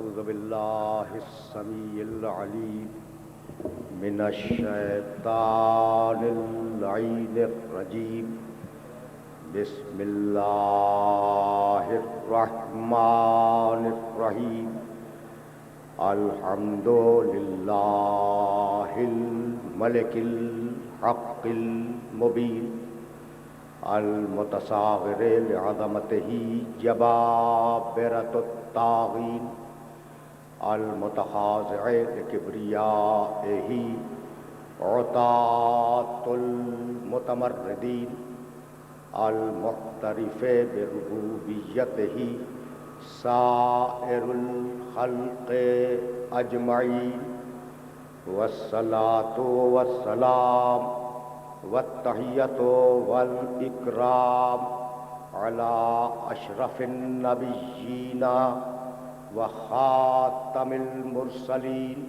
أعوذ بالله السميع العليم من الشيطان اللعين الرجيم بسم الله الرحمن الرحيم الحمد لله الملك الحق المبين المتصاغر لعظمته جبابرة الطاغين المتخاضع لكبريائه عتاة المتمردين المعترف بربوبيته سائر الخلق أجمعين والصلاة والسلام والتحية والإكرام على أشرف النبيين وخاتم المرسلين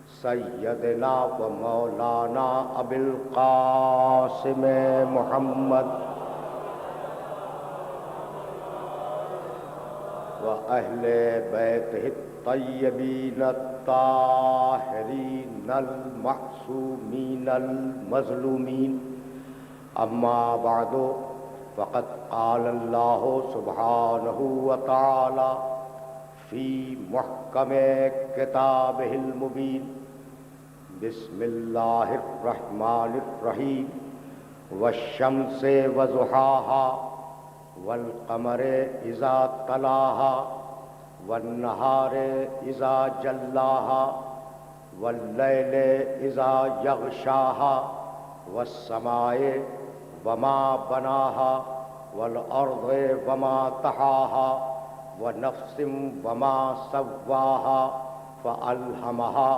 سيدنا ومولانا أبي القاسم محمد وأهل بيته الطيبين الطاهرين المعصومين المظلومين أما بعد فقد قال الله سبحانه وتعالى في محكم كتابه المبين بسم الله الرحمن الرحيم والشمس وضحاها والقمر إذا تلاها والنهار إذا جلاها والليل إذا يغشاها والسماء وما بناها والأرض وما طحاها ونفس وما سواها فألهمها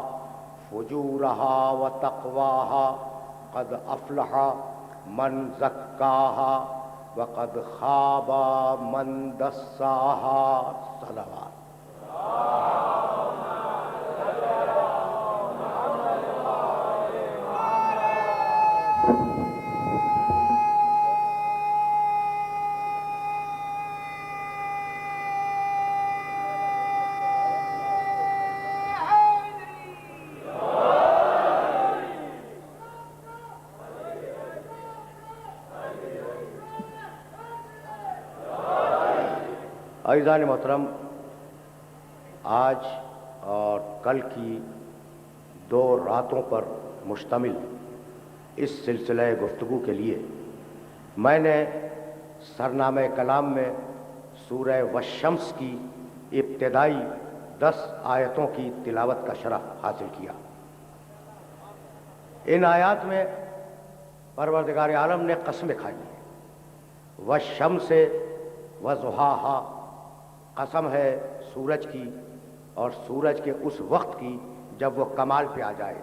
فجورها وتقواها قد أفلح من زكاها وقد خاب من دساها صلوات عزیزان محترم، آج اور کل کی 2 راتوں پر مشتمل اس سلسلہ گفتگو کے لیے میں نے سرنامہ کلام میں سورہ والشمس کی ابتدائی 10 آیتوں کی تلاوت کا شرف حاصل کیا۔ ان آیات میں پروردگار عالم نے قسمیں کھائی ہیں۔ والشمس وضحاہا، قسم ہے سورج کی اور سورج کے اس وقت کی جب وہ کمال پہ آ جائے۔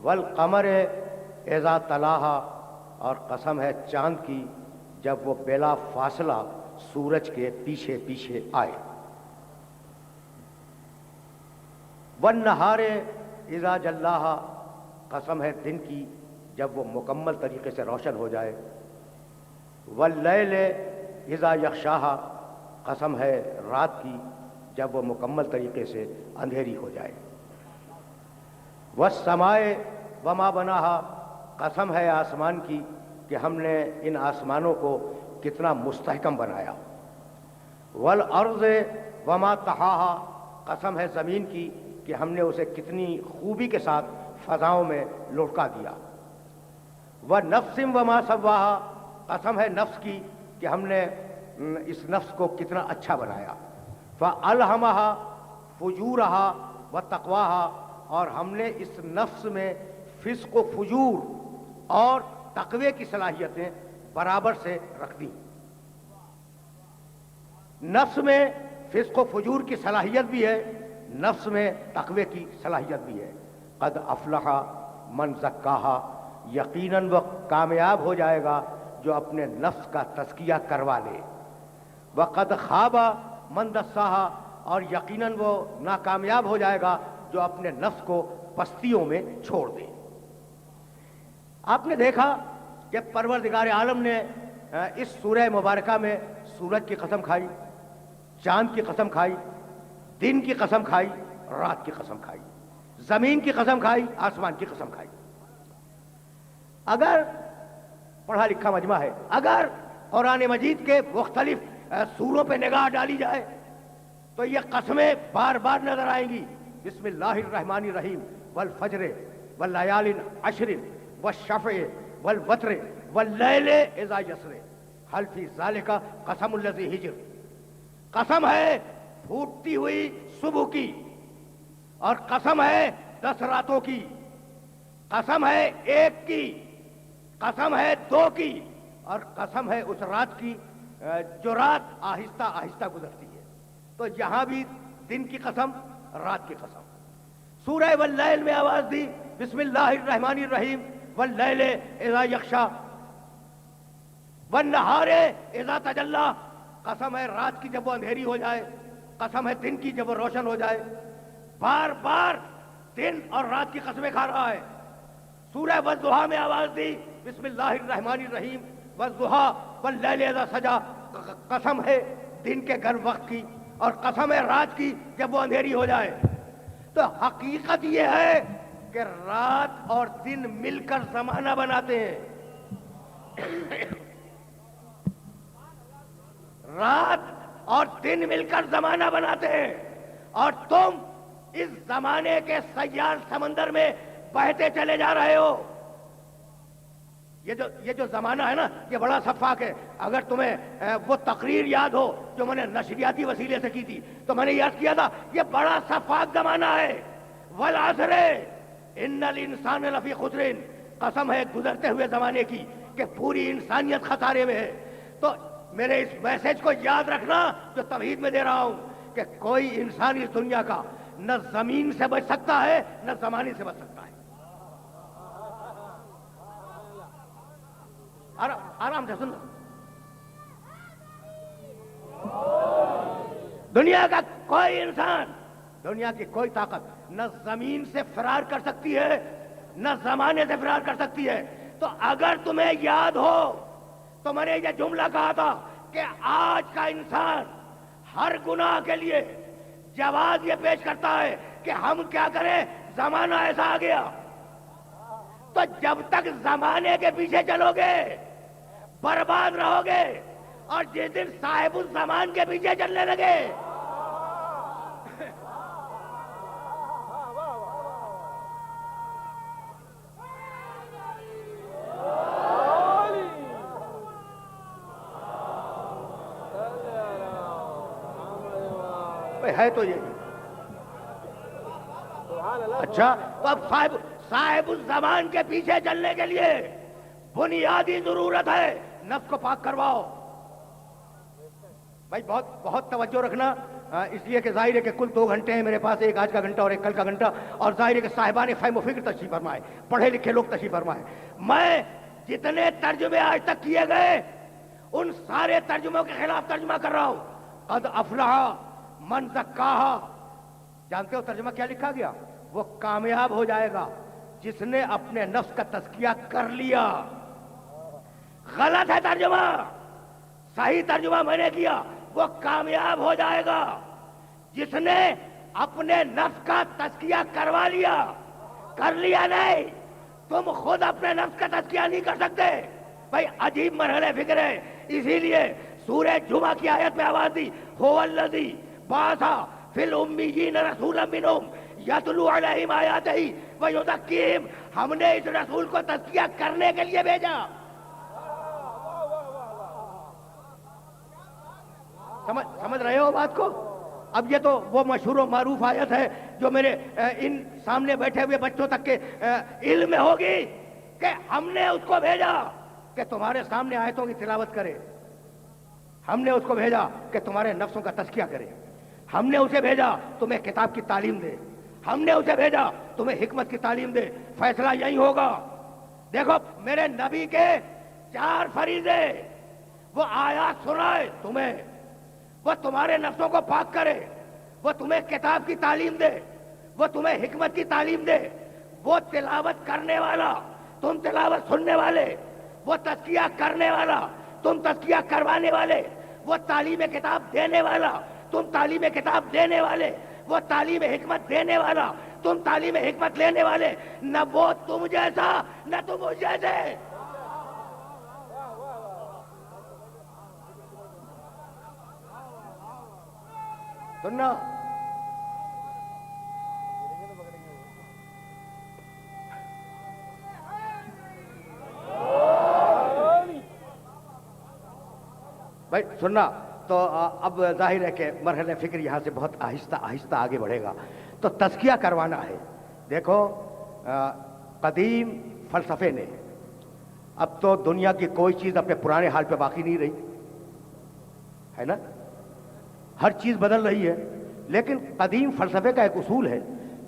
والقمر اذا تلاہا، اور قسم ہے چاند کی جب وہ بلا فاصلہ سورج کے پیچھے پیچھے آئے۔ والنہار اذا جلاہا، قسم ہے دن کی جب وہ مکمل طریقے سے روشن ہو جائے۔ واللیل اذا یغشاہا، قسم ہے رات کی جب وہ مکمل طریقے سے اندھیری ہو جائے۔ والسماء وما بناہا، قسم ہے آسمان کی کہ ہم نے ان آسمانوں کو کتنا مستحکم بنایا۔ والارض وما طحاہا، قسم ہے زمین کی کہ ہم نے اسے کتنی خوبی کے ساتھ فضاؤں میں لڑکا دیا۔ ونفس وما سواہا، قسم ہے نفس کی کہ ہم نے اس نفس کو کتنا اچھا بنایا۔ فَأَلْهَمَهَا فُجُورَهَا وَتَقْوَاهَا، اور ہم نے اس نفس میں فسق و فجور اور تقوی کی صلاحیتیں برابر سے رکھ دی۔ نفس میں فسق و فجور کی صلاحیت بھی ہے، نفس میں تقوی کی صلاحیت بھی ہے۔ قد افلح من زکاہا، یقیناً وہ کامیاب ہو جائے گا جو اپنے نفس کا تزکیہ کروا لے۔ وقد خاب من دساہا، اور یقیناً وہ ناکامیاب ہو جائے گا جو اپنے نفس کو پستیوں میں چھوڑ دے۔ آپ نے دیکھا کہ پروردگار عالم نے اس سورہ مبارکہ میں سورج کی قسم کھائی، چاند کی قسم کھائی، دن کی قسم کھائی، رات کی قسم کھائی، زمین کی قسم کھائی، آسمان کی قسم کھائی۔ اگر پڑھا لکھا مجمع ہے، اگر قرآن مجید کے مختلف سوروں پہ نگاہ ڈالی جائے تو یہ قسمیں بار بار نظر آئیں گی۔ بسم اللہ الرحمن الرحیم، والفجر واللیال عشر والشفع والوتر واللیل اذا یسر هل فی ذلک قسم الذی ہجر۔ قسم ہے پھوٹتی ہوئی صبح کی، اور قسم ہے 10 راتوں کی، قسم ہے 1 کی، قسم ہے 2 کی، اور قسم ہے اس رات کی جو رات آہستہ آہستہ گزرتی ہے۔ تو یہاں بھی دن کی قسم، رات کی قسم۔ سورہ واللیل میں آواز دی، بسم اللہ الرحمن الرحیم، واللیل اذا یغشی والنہار اذا تجلی۔ قسم ہے رات کی جب وہ اندھیری ہو جائے، قسم ہے دن کی جب وہ روشن ہو جائے۔ بار بار دن اور رات کی قسمیں کھا رہا ہے۔ سورہ والضحیٰ میں آواز دی، بسم اللہ الرحمن الرحیم، والضحیٰ واللیل اذا سجی۔ قسم ہے دن کے گرم وقت کی، اور قسم ہے رات کی جب وہ اندھیری ہو جائے۔ تو حقیقت یہ ہے کہ رات اور دن مل کر زمانہ بناتے ہیں۔ رات اور دن مل کر زمانہ بناتے ہیں، اور تم اس زمانے کے سیال سمندر میں بہتے چلے جا رہے ہو۔ یہ جو زمانہ ہے نا، یہ بڑا شفاف ہے۔ اگر تمہیں وہ تقریر یاد ہو جو میں نے نشریاتی وسیلے سے کی تھی تو میں نے یاد کیا تھا، یہ بڑا شفاف زمانہ ہے۔ والعصر ان الانسان لفی خسر۔ قسم ہے گزرتے ہوئے زمانے کی کہ پوری انسانیت خسارے میں ہے۔ تو میرے اس میسج کو یاد رکھنا جو توحید میں دے رہا ہوں، کہ کوئی انسان اس دنیا کا نہ زمین سے بچ سکتا ہے نہ زمانے سے بچ سکتا ہے۔ آرام سے سننا۔ دنیا کا کوئی انسان، دنیا کی کوئی طاقت نہ زمین سے فرار کر سکتی ہے نہ زمانے سے فرار کر سکتی ہے۔ تو اگر تمہیں یاد ہو تو میں نے یہ جملہ کہا تھا کہ آج کا انسان ہر گناہ کے لیے جواز یہ پیش کرتا ہے کہ ہم کیا کریں، زمانہ ایسا آ گیا۔ تو جب تک زمانے کے پیچھے چلو گے برباد رہو گے، اور جس دن صاحب الزمان کے پیچھے چلنے لگے ہے تو یہ اچھا، تو اب صاحب الزمان کے پیچھے چلنے کے لیے بنیادی ضرورت ہے نفس کو پاک کرواؤ۔ بھائی بہت توجہ رکھنا، اس لیے کہ ظاہر ہے کہ کل 2 گھنٹے ہیں میرے پاس، ایک آج کا گھنٹہ اور ایک کل کا گھنٹہ، اور ظاہر ہے کہ صاحبان فہم و فکر تشریف فرمائے، پڑھے لکھے لوگ تشریف فرمائے۔ میں جتنے ترجمے آج تک کیے گئے ان سارے ترجموں کے خلاف ترجمہ کر رہا ہوں۔ قد افلح من زکاہا، جانتے ہو ترجمہ کیا لکھا گیا؟ وہ کامیاب ہو جائے گا جس نے اپنے نفس کا تزکیہ کر لیا۔ غلط ہے ترجمہ، صحیح ترجمہ میں نے کیا، وہ کامیاب ہو جائے گا جس نے اپنے نفس کا تزکیہ کروا لیا۔ کر لیا نہیں، تم خود اپنے نفس کا تزکیہ نہیں کر سکتے۔ بھائی عجیب مرحلہ فکر ہے، اسی لیے سورہ جمعہ کی آیت میں آواز دی، هو الذی بعث فی الامیین رسولا منہم یتلو علیہم آیاتہ ویزکیہم۔ ہم نے اس رسول کو تزکیہ کرنے کے لیے بھیجا۔ سمجھ رہے ہو بات کو؟ اب یہ تو وہ مشہور و معروف آیت ہے جو میرے ان سامنے بیٹھے ہوئے بچوں تک کے علم میں ہوگی کہ ہم نے اس کو بھیجا کہ تمہارے سامنے آیتوں کی تلاوت کرے، ہم نے اس کو بھیجا کہ تمہارے نفسوں کا تزکیہ کرے، ہم نے اسے بھیجا تمہیں کتاب کی تعلیم دے، ہم نے اسے بھیجا تمہیں حکمت کی تعلیم دے۔ فیصلہ یہی ہوگا۔ دیکھو میرے نبی کے 4 فریضے، وہ آیات سنائے تمہیں، وہ تمہارے نفسوں کو پاک کرے، وہ تمہیں کتاب کی تعلیم دے، وہ تمہیں حکمت کی تعلیم دے، وہ تلاوت کرنے والا، تم تلاوت سننے والے، وہ تزکیہ کرنے والا، تم تزکیہ کروانے والے، وہ تعلیم کتاب دینے والا، تم تعلیم کتاب دینے والے، وہ تعلیم حکمت دینے والا، تم تعلیم حکمت لینے والے، نہ وہ تم جیسا نہ تم اس جیسے. سننا بھائی، سننا تو اب ظاہر ہے کہ مرحلہ فکر یہاں سے بہت آہستہ آہستہ آگے بڑھے گا. تو تزکیہ کروانا ہے. دیکھو قدیم فلسفے نے، اب تو دنیا کی کوئی چیز اپنے پرانے حال پہ باقی نہیں رہی ہے نا، ہر چیز بدل رہی ہے. لیکن قدیم فلسفے کا ایک اصول ہے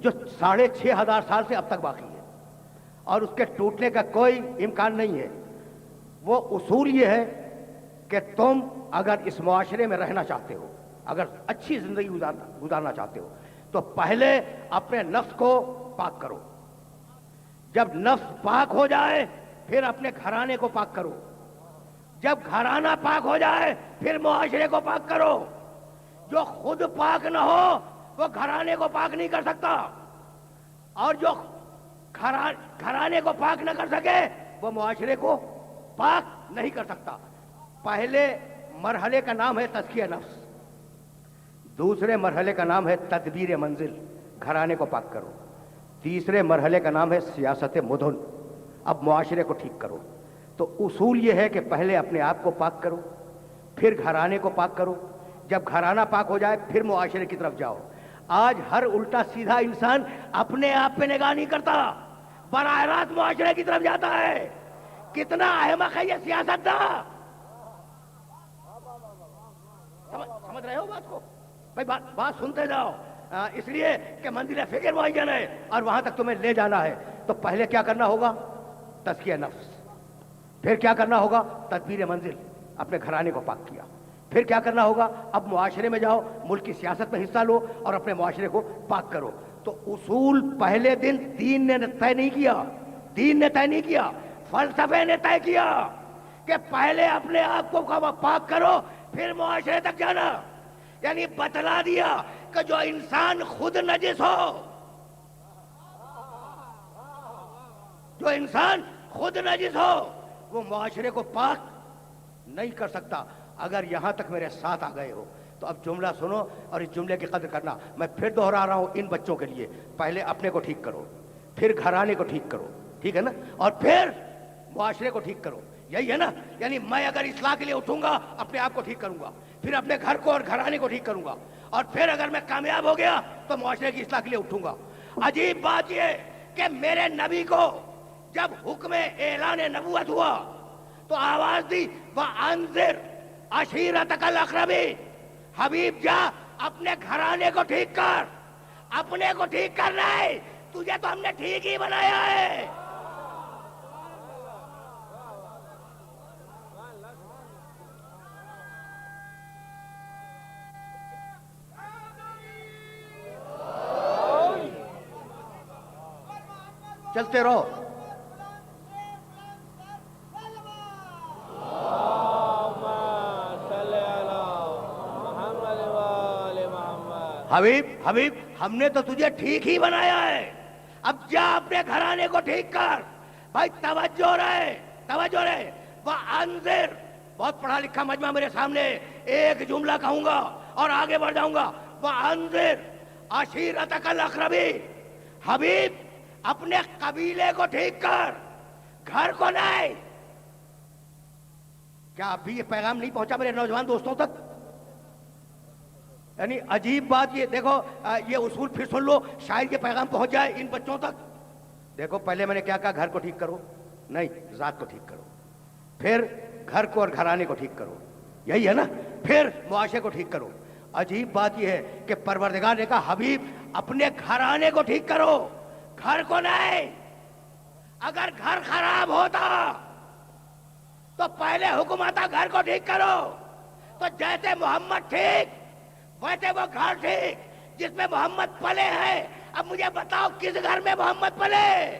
جو 6500 سال سے اب تک باقی ہے اور اس کے ٹوٹنے کا کوئی امکان نہیں ہے. وہ اصول یہ ہے کہ تم اگر اس معاشرے میں رہنا چاہتے ہو، اگر اچھی زندگی گزارنا چاہتے ہو، تو پہلے اپنے نفس کو پاک کرو. جب نفس پاک ہو جائے پھر اپنے گھرانے کو پاک کرو. جب گھرانہ پاک ہو جائے پھر معاشرے کو پاک کرو. جو خود پاک نہ ہو وہ گھرانے کو پاک نہیں کر سکتا، اور جو گھرانے کو پاک نہ کر سکے وہ معاشرے کو پاک نہیں کر سکتا. پہلے مرحلے کا نام ہے تزکیہ نفس، دوسرے مرحلے کا نام ہے تدبیر منزل، گھرانے کو پاک کرو. تیسرے مرحلے کا نام ہے سیاست مدن، اب معاشرے کو ٹھیک کرو. تو اصول یہ ہے کہ پہلے اپنے آپ کو پاک کرو، پھر گھرانے کو پاک کرو. جب گھرانہ پاک ہو جائے پھر معاشرے کی طرف جاؤ. آج ہر الٹا سیدھا انسان اپنے آپ پہ نگاہ نہیں کرتا، براہ راست معاشرے کی طرف جاتا ہے. کتنا احمق ہے یہ سیاست داں. سمجھ رہے ہو بات کو؟ بھائی بات سنتے جاؤ، اس لیے کہ منزل فکر معین ہے اور وہاں تک تمہیں لے جانا ہے. تو پہلے کیا کرنا ہوگا؟ تزکیہ نفس. پھر کیا کرنا ہوگا؟ تدبیر منزل، اپنے گھرانے کو پاک کیا. پھر کیا کرنا ہوگا؟ اب معاشرے میں جاؤ، ملک کی سیاست میں حصہ لو اور اپنے معاشرے کو پاک کرو. تو اصول پہلے دن دین نے طے نہیں کیا، دین نے طے نہیں کیا، فلسفے نے طے کیا کہ پہلے اپنے آپ کو پاک کرو پھر معاشرے تک جانا. یعنی بتلا دیا کہ جو انسان خود نجس ہو، جو انسان خود نجس ہو وہ معاشرے کو پاک نہیں کر سکتا. اگر یہاں تک میرے ساتھ آ گئے ہو تو اب جملہ سنو اور اس جملے کی قدر کرنا. میں پھر دوہرا رہا ہوں ان بچوں کے لیے، پہلے اپنے کو ٹھیک کرو، پھر گھرانے کو ٹھیک کرو، ٹھیک ہے نا، اور پھر معاشرے کو ٹھیک کرو. یہی ہے نا؟ یعنی میں اگر اصلاح کے لیے اٹھوں گا اپنے آپ کو ٹھیک کروں گا، پھر اپنے گھر کو اور گھرانے کو ٹھیک کروں گا، اور پھر اگر میں کامیاب ہو گیا تو معاشرے کی اصلاح کے لیے اٹھوں گا. عجیب بات یہ کہ میرے نبی کو جب حکم اعلان نبوت ہوا تو آواز دی وَأَنذِرْ عَشِيرَتَكَ الْأَقْرَبِينَ. حبیب جا اپنے گھرانے کو ٹھیک کر. اپنے کو ٹھیک کرنا ہے، تجھے تو ہم نے ٹھیک ہی بنایا ہے. چلتے رہو. حبیب ہم نے تو تجھے ٹھیک ہی بنایا ہے، اب جا اپنے گھرانے کو ٹھیک کر. بھائی توجہ رہے، توجہ رہے. وَأَنذِرْ، بہت پڑھا لکھا مجمع میرے سامنے، ایک جملہ کہوں گا اور آگے بڑھ جاؤں گا. وَأَنذِرْ عَشِيرَتَكَ الْأَقْرَبِينَ. حبیب اپنے قبیلے کو ٹھیک کر، گھر کو نہیں. کیا ابھی یہ پیغام نہیں پہنچا میرے نوجوان دوستوں تک؟ یعنی عجیب بات یہ دیکھو، یہ اصول پھر سن لو، شاید یہ پیغام پہنچ جائے ان بچوں تک. دیکھو پہلے میں نے کیا کہا؟ گھر کو ٹھیک کرو، نہیں، ذات کو ٹھیک کرو. پھر گھر کو اور گھرانے کو ٹھیک کرو، یہی ہے نا، پھر معاشرے کو ٹھیک کرو. عجیب بات یہ ہے کہ پروردگار نے کہا حبیب اپنے گھرانے کو ٹھیک کرو، گھر کو نہیں. اگر گھر خراب ہوتا تو پہلے حکم آتا گھر کو ٹھیک کرو. تو جیسے محمد ٹھیک ویسے وہ گھر ٹھیک جس میں محمد پلے ہیں. اب مجھے بتاؤ کس گھر میں محمد پلے؟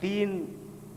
3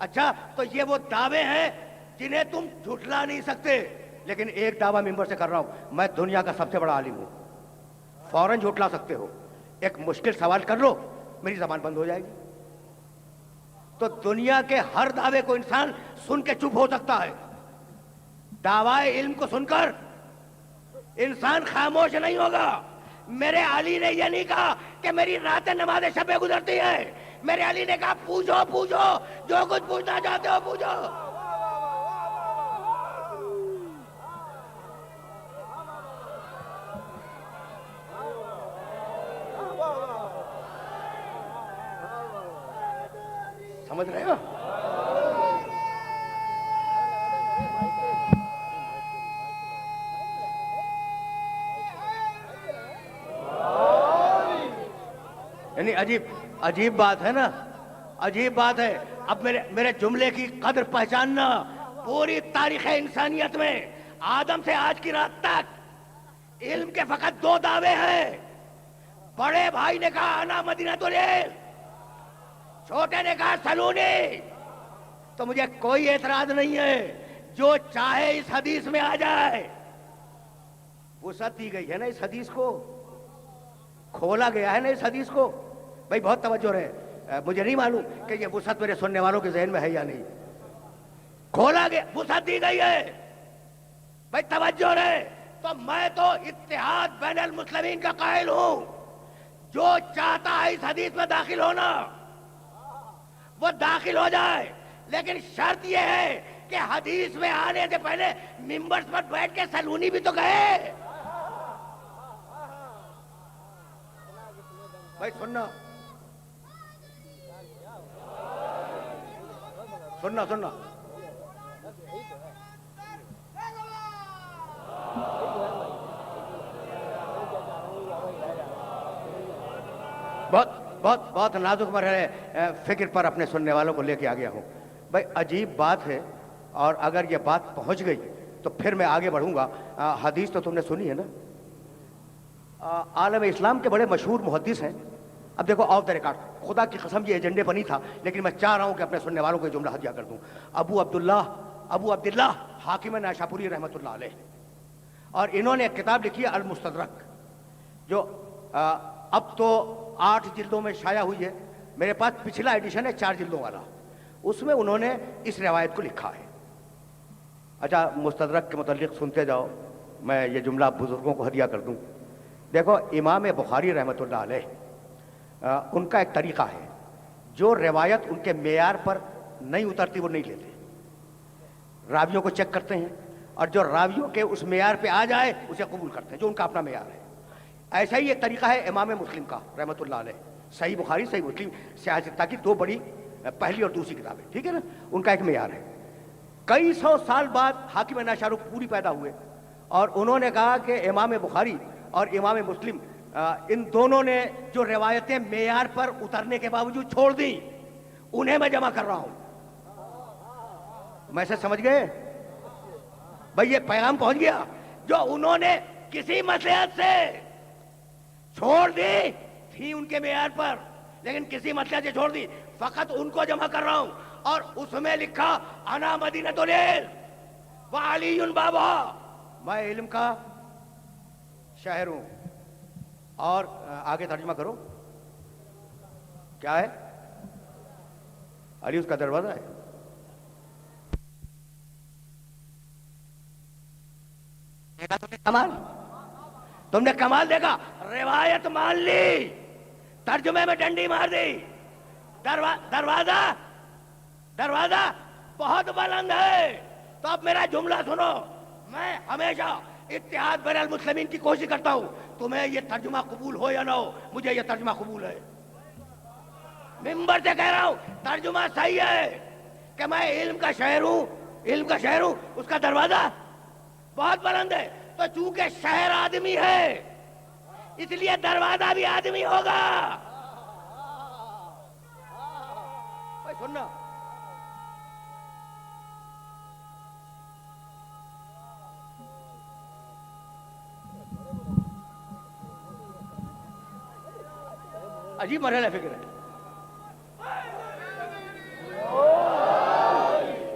اچھا تو یہ وہ دعوے ہیں جنہیں تم جھٹلا نہیں سکتے، لیکن ایک دعویٰ ممبر سے کر رہا ہوں، میں دنیا کا سب سے بڑا عالم ہوں، فوراً جھٹلا سکتے ہو، ایک مشکل سوال کر لو میری زبان بند ہو جائے گی۔ تو دنیا کے ہر دعوے کو انسان سن کے چپ ہو سکتا ہے، دعوائے علم کو سن کر انسان خاموش نہیں ہوگا۔ میرے علی نے یہ نہیں کہا کہ میری راتیں نماز شب گزرتی ہیں، میرے علی نے کہا پوچھو پوچھو، جو کچھ پوچھنا چاہتے ہو پوچھو۔ سمجھ رہے ہو؟ یعنی عجیب بات ہے نا، عجیب بات ہے۔ اب میرے جملے کی قدر پہچاننا، پوری تاریخ انسانیت میں آدم سے آج کی رات تک علم کے فقط 2 دعوے ہیں۔ بڑے بھائی نے کہا انا مدینۃ العلم، چھوٹے نے کہا سلونی۔ تو مجھے کوئی اعتراض نہیں ہے، جو چاہے اس حدیث میں آ جائے۔ وسعت دی گئی ہے نا اس حدیث کو، کھولا گیا ہے نا اس حدیث کو۔ بھائی بہت توجہ رہے، مجھے نہیں معلوم کہ یہ وسعت میرے سننے والوں کے ذہن میں ہے یا نہیں۔ کھولا گیا، وسعت دی گئی ہے، بھائی توجہ رہے۔ تو میں تو اتحاد بین المسلمین کا قائل ہوں، جو چاہتا ہے اس حدیث میں داخل ہونا وہ داخل ہو جائے، لیکن شرط یہ ہے کہ حدیث میں آنے سے پہلے ممبر پر بیٹھ کے سلونی بھی تو کہے۔ بھائی سننا سننا سننا، بہت نازک مرحلے فکر پر اپنے سننے والوں کو لے کے آ گیا ہوں۔ بھائی عجیب بات ہے، اور اگر یہ بات پہنچ گئی تو پھر میں آگے بڑھوں گا۔ حدیث تو تم نے سنی ہے نا، عالم اسلام کے بڑے مشہور محدث ہیں۔ اب دیکھو آف دا ریکارڈ، خدا کی قسم یہ ایجنڈے پر نہیں تھا، لیکن میں چاہ رہا ہوں کہ اپنے سننے والوں کو یہ جملہ ہدیہ کر دوں۔ ابو عبداللہ حاکم نیشاپوری رحمۃ اللہ علیہ، اور انہوں نے ایک کتاب لکھی ہے المستدرک، جو اب تو 8 جلدوں میں شائع ہوئی ہے۔ میرے پاس پچھلا ایڈیشن ہے 4 جلدوں والا، اس میں انہوں نے اس روایت کو لکھا ہے۔ اچھا مستدرک کے متعلق سنتے جاؤ، میں یہ جملہ بزرگوں کو ہدیہ کر دوں۔ دیکھو امام بخاری رحمۃ اللہ علیہ، ان کا ایک طریقہ ہے، جو روایت ان کے معیار پر نہیں اترتی وہ نہیں لیتے، راویوں کو چیک کرتے ہیں، اور جو راویوں کے اس معیار پہ آ جائے اسے قبول کرتے ہیں، جو ان کا اپنا معیار ہے۔ ایسا ہی ایک طریقہ ہے امام مسلم کا رحمۃ اللہ علیہ، صحیح بخاری صحیح مسلم سیاہ ستہ کی 2 بڑی پہلی اور دوسری کتابیں، ٹھیک ہے نا، ان کا ایک معیار ہے۔ کئی 100 سال بعد حاکم نیشاپوری پیدا ہوئے، اور انہوں نے کہا کہ امام بخاری اور امام مسلم ان دونوں نے جو روایتیں معیار پر اترنے کے باوجود چھوڑ دیں، انہیں میں جمع کر رہا ہوں۔ میں سے سمجھ گئے بھائی؟ یہ پیغام پہنچ گیا، جو انہوں نے کسی مصلحت سے چھوڑ دی تھی ان کے معیار پر، لیکن کسی مصلحت سے چھوڑ دی، فقط ان کو جمع کر رہا ہوں۔ اور اس میں لکھا انا مدینۃ العلم وعلی بابھا، میں علم کا شہر ہوں۔ اور آگے ترجمہ کرو، کیا ہے؟ علی اس کا دروازہ ہے۔ کمال، تم نے کمال دیکھا، روایت مان لی، ترجمے میں ڈنڈی مار دی۔ دروازہ بہت بلند ہے۔ تو اب میرا جملہ سنو، میں ہمیشہ اتحاد بین المسلمین کی کوشش کرتا ہوں، تمہیں یہ ترجمہ قبول ہو یا نہ ہو، مجھے یہ ترجمہ قبول ہے۔ ممبر سے کہہ رہا ہوں ترجمہ صحیح ہے کہ میں علم کا شہر ہوں، اس کا دروازہ بہت بلند ہے۔ تو چونکہ شہر آدمی ہے اس لیے دروازہ بھی آدمی ہوگا۔ سننا، عجیب مرحلہ فکر ہے۔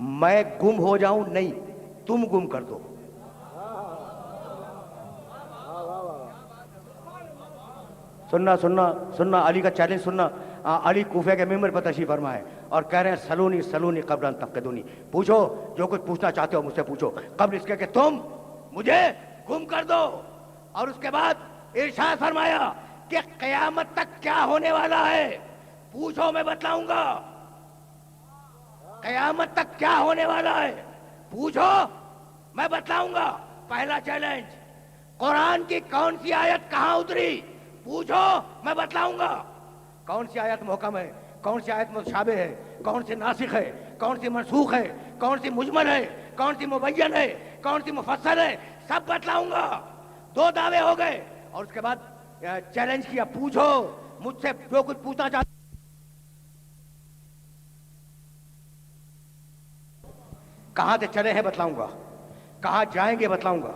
میں گم ہو جاؤں نہیں، تم گم کر دو. سننا سننا سننا، علی کا چیلنج سننا. علی کوفے کے ممبر پر تشریف فرما ہے اور کہہ رہے ہیں سلونی سلونی قبل ان تفقدونی، پوچھو جو کچھ پوچھنا چاہتے ہو مجھ سے پوچھو قبل اس کے کہ تم مجھے گم کر دو. اور اس کے بعد ارشاد فرمایا کہ قیامت تک کیا ہونے والا ہے پوچھو میں بتلاؤں گا. قیامت تک کیا ہونے والا ہے پوچھو میں بتلاؤں گا. پہلا چیلنج، قرآن کی کون سی آیت کہاں اتری پوچھو میں بتلاؤں گا. کون سی آیت محکم ہے، کون سی آیت متشابہ ہے، کون سی ناسخ ہے، کون سی منسوخ ہے، کون سی مجمل ہے، کون سی مبین ہے، کون سی مفصل ہے، سب بتلاؤں گا. 2 دعوے ہو گئے. اور اس کے بعد چیلنج کیا، پوچھو مجھ سے جو کچھ پوچھنا چاہتے. کہاں سے چلے ہیں بتلاؤں گا، کہاں جائیں گے بتلاؤں گا،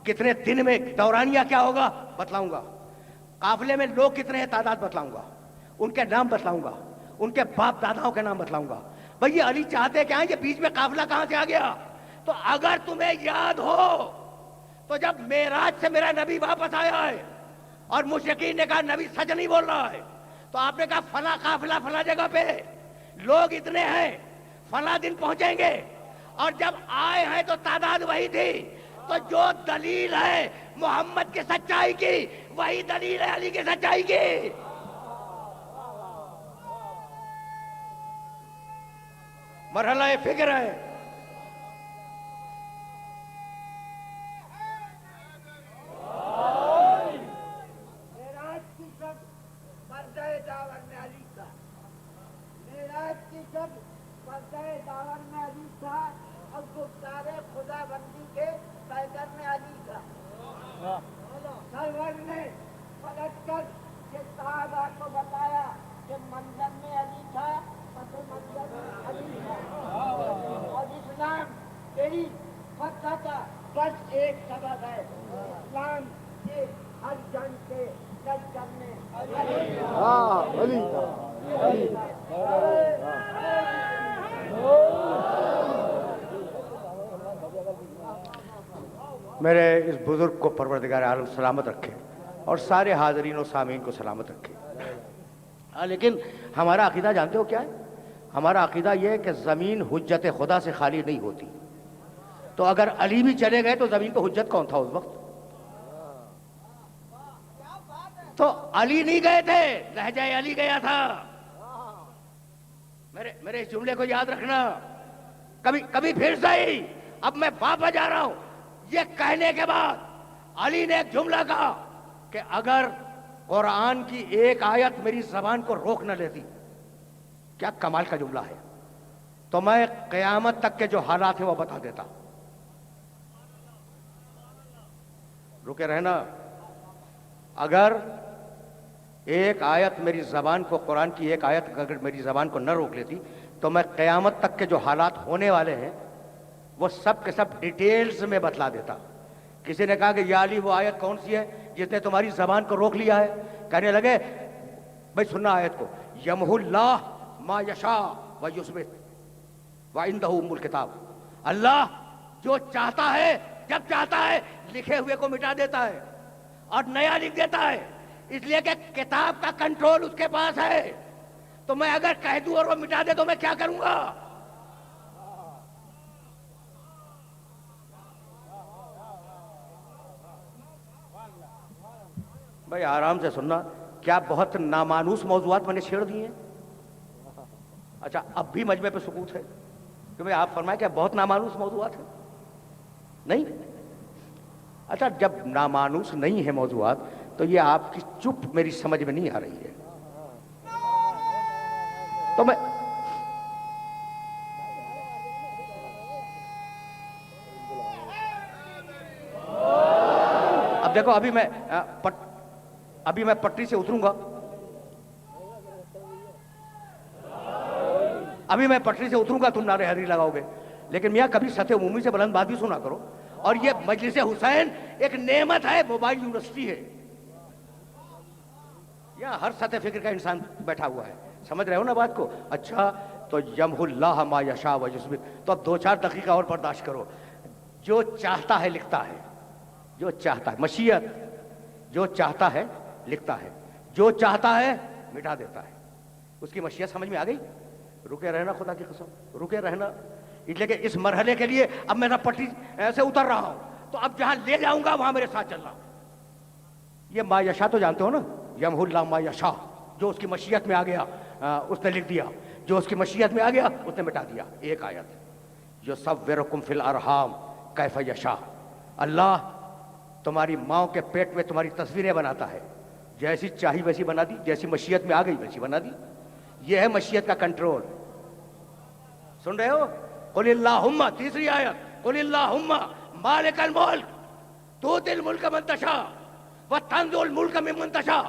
کتنے دن میں دورانیہ کیا ہوگا بتلاؤں گا، قافلے میں لوگ کتنے ہیں تعداد بتلاؤں گا، ان کے نام بتلاؤں گا، ان کے باپ داداؤں کے نام بتلاؤں گا. بھئی یہ علی چاہتے کیا ہیں، یہ بیچ میں قافلہ کہاں سے آ گیا؟ تو اگر تمہیں یاد ہو تو جب معراج سے میرا نبی واپس آیا ہے اور مشرکین نے کہا نبی سچ نہیں بول رہا ہے، تو آپ نے کہا فلاں قافلہ فلاں جگہ پہ لوگ اتنے ہیں، فلاں دن پہنچیں گے. اور جب آئے ہیں تو تعداد وہی تھی. تو جو دلیل ہے محمد کی سچائی کی وہی دلیل ہے علی کی سچائی کی. مرحلہ فکر ہے. اور گفتار خدا بندی کے پیکر میں علی کا سرور نے پلٹ کر کہ صحابہ کو بتایا کہ منظر میں علی تھا، پس منظر میں علی تھا. اور اسلام یہی فتح کا بس ایک سبب ہے، اسلام کے ہر جنگ سے لشکر میں علی میرے اس بزرگ کو پروردگار عالم سلامت رکھے اور سارے حاضرین و سامعین کو سلامت رکھے. لیکن ہمارا عقیدہ جانتے ہو کیا ہے؟ ہمارا عقیدہ یہ ہے کہ زمین حجت خدا سے خالی نہیں ہوتی. تو اگر علی بھی چلے گئے تو زمین کو حجت کون تھا اس وقت؟ تو علی نہیں گئے تھے، لہجہ علی گیا تھا. میرے اس جملے کو یاد رکھنا. کبھی پھر صحیح، اب میں واپس جا رہا ہوں. یہ کہنے کے بعد علی نے ایک جملہ کہا کہ اگر قرآن کی ایک آیت میری زبان کو روک نہ لیتی، کیا کمال کا جملہ ہے، تو میں قیامت تک کے جو حالات ہیں وہ بتا دیتا. رکے رہنا. اگر ایک آیت میری زبان کو، قرآن کی ایک آیت اگر میری زبان کو نہ روک لیتی تو میں قیامت تک کے جو حالات ہونے والے ہیں وہ سب کے سب ڈیٹیلز میں بتلا دیتا. کسی نے کہا کہ یا علی وہ آیت کون سی ہے جس نے تمہاری زبان کو روک لیا ہے؟ کہنے لگے بھائی سننا آیت کو، یمحو اللہ ما یشاء و یثبت وعندہ ام الکتاب. اللہ جو چاہتا ہے جب چاہتا ہے لکھے ہوئے کو مٹا دیتا ہے اور نیا لکھ دیتا ہے، اس لیے کہ کتاب کا کنٹرول اس کے پاس ہے. تو میں اگر کہہ دوں اور وہ مٹا دے تو میں کیا کروں گا؟ بھائی آرام سے سننا. کیا بہت نامانوس موضوعات میں نے چھیڑ دیے ہیں؟ اچھا اب بھی مجمع پہ سکوت ہے کہ بھائی آپ فرمائیں کہ بہت نامانوس موضوعات ہیں؟ نہیں. اچھا جب نامانوس نہیں ہے موضوعات تو یہ آپ کی چپ میری سمجھ میں نہیں آ رہی ہے. تو میں اب دیکھو ابھی میں پٹری سے اتروں گا، تم نعرے حیدری لگاؤ گے. لیکن میاں کبھی سطح عمومی سے بلند بات بھی سنا کرو. اور یہ مجلس حسین ایک نعمت ہے، موبائل یونیورسٹی ہے. یہاں ہر سطح فکر کا انسان بیٹھا ہوا ہے. سمجھ رہے ہو نا بات کو؟ اچھا تو یمحو اللہ ما یشاء و یثبت. تو اب 2-4 دقیقہ اور برداشت کرو. جو چاہتا ہے لکھتا ہے، جو چاہتا ہے، مشیت، جو چاہتا ہے لکھتا ہے، جو چاہتا ہے مٹا دیتا ہے. اس کی مشیت سمجھ میں آ گئی؟ رکے رہنا، خدا کی قسم رکے رہنا. اس لیے کہ اس مرحلے کے لیے اب میں پٹری سے اتر رہا ہوں، تو اب جہاں لے جاؤں گا وہاں میرے ساتھ چلنا. یہ ما یشاء تو جانتے ہو نا، یمحو اللہ ما یشاء. جو اس کی مشیت میں آ گیا اس نے لکھ دیا، جو اس کی مشیت میں آ گیا اس نے مٹا دیا. ایک آیت یصورکم فی الارحام کیف یشاء. اللہ تمہاری ماں کے پیٹ میں تمہاری تصویریں بناتا ہے، جیسی چاہی ویسی بنا دی، جیسی مشیت میں آ گئی ویسی بنا دی. یہ ہے مشیت کا کنٹرول. سن رہے ہو؟ قل اللہم، تیسری آیت، قل اللہم مالک الملک تؤتی الملک من تشاء وتنزع الملک ممن تشاء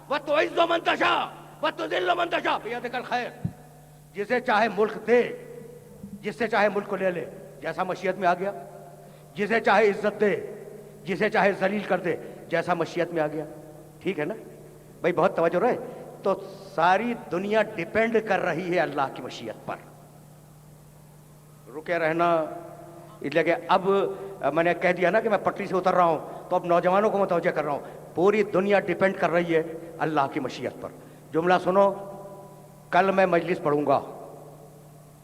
وتعز من تشاء وتذل من تشاء بیدک الخیر. جسے چاہے ملک دے، جس سے چاہے ملک کو لے لے جیسا مشیت میں آ گیا، جسے چاہے عزت دے، جسے چاہے ذلیل کر دے جیسا مشیت میں آ گیا. ٹھیک ہے نا بھائی؟ بہت توجہ رہے. تو ساری دنیا ڈیپینڈ کر رہی ہے اللہ کی مشیت پر. رکے رہنا. اس لیے کہ اب میں نے کہہ دیا نا کہ میں پٹری سے اتر رہا ہوں، تو اب نوجوانوں کو متوجہ کر رہا ہوں. پوری دنیا ڈیپینڈ کر رہی ہے اللہ کی مشیت پر. جملہ سنو، کل میں مجلس پڑھوں گا،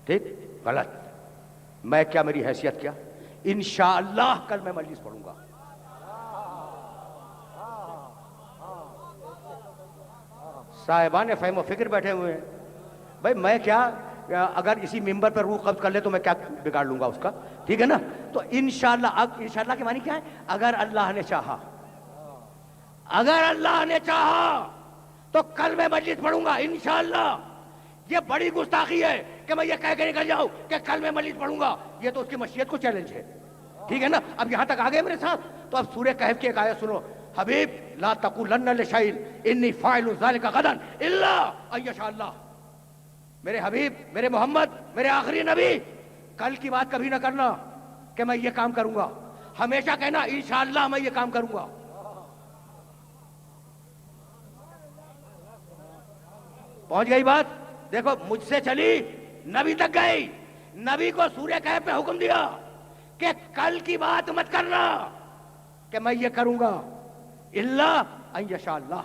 ٹھیک؟ غلط. میں کیا، میری حیثیت کیا؟ انشاءاللہ کل میں مجلس پڑھوں گا. صاحبان فہم و فکر بیٹھے ہوئے ہیں. بھائی میں کیا، اگر اسی ممبر پر روح قبض کر لے تو میں کیا بگاڑ لوں گا اس کا؟ ٹھیک ہے نا؟ تو انشاءاللہ. اب انشاءاللہ کے معنی کیا ہے؟ اگر اللہ نے چاہا، اگر اللہ نے چاہا تو کل میں مجلس پڑھوں گا انشاءاللہ. یہ بڑی گستاخی ہے کہ میں یہ کہہ کے نکل جاؤں کہ کل میں مجلس پڑھوں گا. یہ تو اس کی مشیت کو چیلنج ہے. ٹھیک ہے نا؟ اب یہاں تک آ گئے میرے ساتھ. تو اب سورہ کہف کی ایک آیت سنو. حبیب لا تقولن لشیء انی فاعل ذلک غدا الا ان یشاء اللہ. میرے حبیب، میرے محمد، میرے آخری نبی، کل کی بات کبھی نہ کرنا کہ میں یہ کام کروں گا. ہمیشہ کہنا انشاءاللہ میں یہ کام کروں گا. پہنچ گئی بات؟ دیکھو مجھ سے چلی نبی تک گئی. نبی کو سورہ کہف پہ حکم دیا کہ کل کی بات مت کرنا کہ میں یہ کروں گا الا ان یشاء اللہ.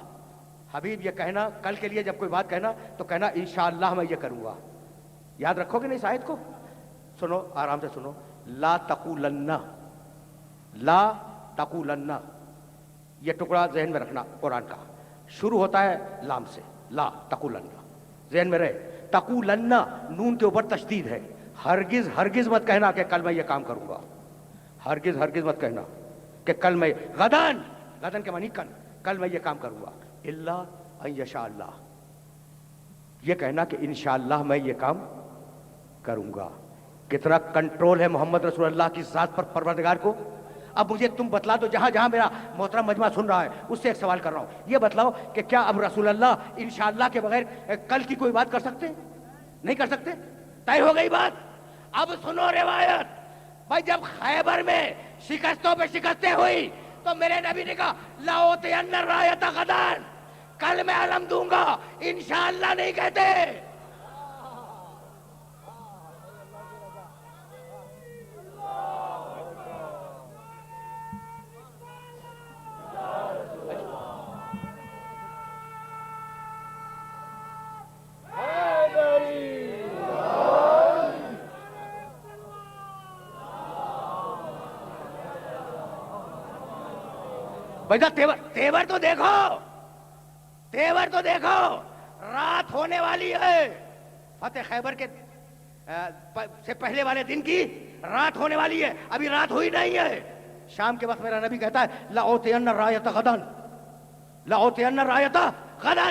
حبیب یہ کہنا کل کے لیے جب کوئی بات کہنا تو کہنا انشاءاللہ میں یہ کروں گا. یاد رکھو گے نہیں اس آیت کو؟ سنو آرام سے سنو. لا تقولن، لا تقولن، یہ ٹکڑا ذہن میں رکھنا. قرآن کا شروع ہوتا ہے لام سے، لا تقولن، ذہن میں رہے. تقولن نون کے اوپر تشدید ہے. ہرگز ہرگز مت کہنا کہ کل میں یہ کام کروں گا. ہرگز ہرگز مت کہنا کہ کل میں، غدن، غدن کے معنی کل، کل میں یہ کام کروں گا. الا ان یشاء اللہ، یہ کہنا کہ انشاءاللہ میں یہ کام کروں گا. کتنا کنٹرول ہے محمد رسول اللہ کی ذات پر پروردگار کو. اب مجھے تم بتلا دو، جہاں جہاں میرا محترم مجمع سن رہا ہے اس سے ایک سوال کر رہا ہوں. یہ بتلاؤ کہ کیا اب رسول اللہ انشاءاللہ کے بغیر کل کی کوئی بات کر سکتے؟ نہیں کر سکتے. طے ہو گئی بات. اب سنو روایت. بھائی جب خیبر میں شکستوں پہ شکستیں ہوئی تو میرے نبی نے کہا لأوتین الرایۃ غدا، کل میں علم دوں گا. انشاءاللہ نہیں کہتے. بھائی تیور تو دیکھو، تیور تو دیکھو. رات ہونے والی ہے. فتح خیبر کے سے پہلے والے دن کی رات ہونے والی ہے. ابھی رات ہوئی نہیں ہے. شام کے وقت میرا نبی کہتا ہے لأوتین الرایۃ غدا، لأوتین الرایۃ غدا.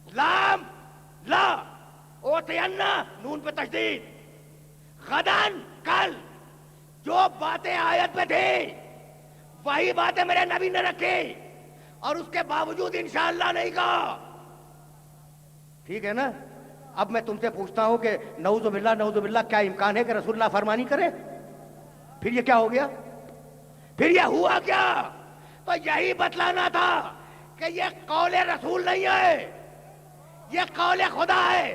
لام لا، اوتین نون پہ تشدید، غدن کل. جو باتیں آیت میں تھی وہی باتیں میرے نبی نے رکھی اور اس کے باوجود انشاءاللہ نہیں کہا. ٹھیک ہے نا؟ اب میں تم سے پوچھتا ہوں کہ نعوذ باللہ، نعوذ باللہ، کیا امکان ہے کہ رسول اللہ فرمانی کرے؟ پھر یہ کیا ہو گیا؟ پھر یہ ہوا کیا؟ تو یہی بتلانا تھا کہ یہ قول رسول نہیں ہے، یہ قول خدا ہے.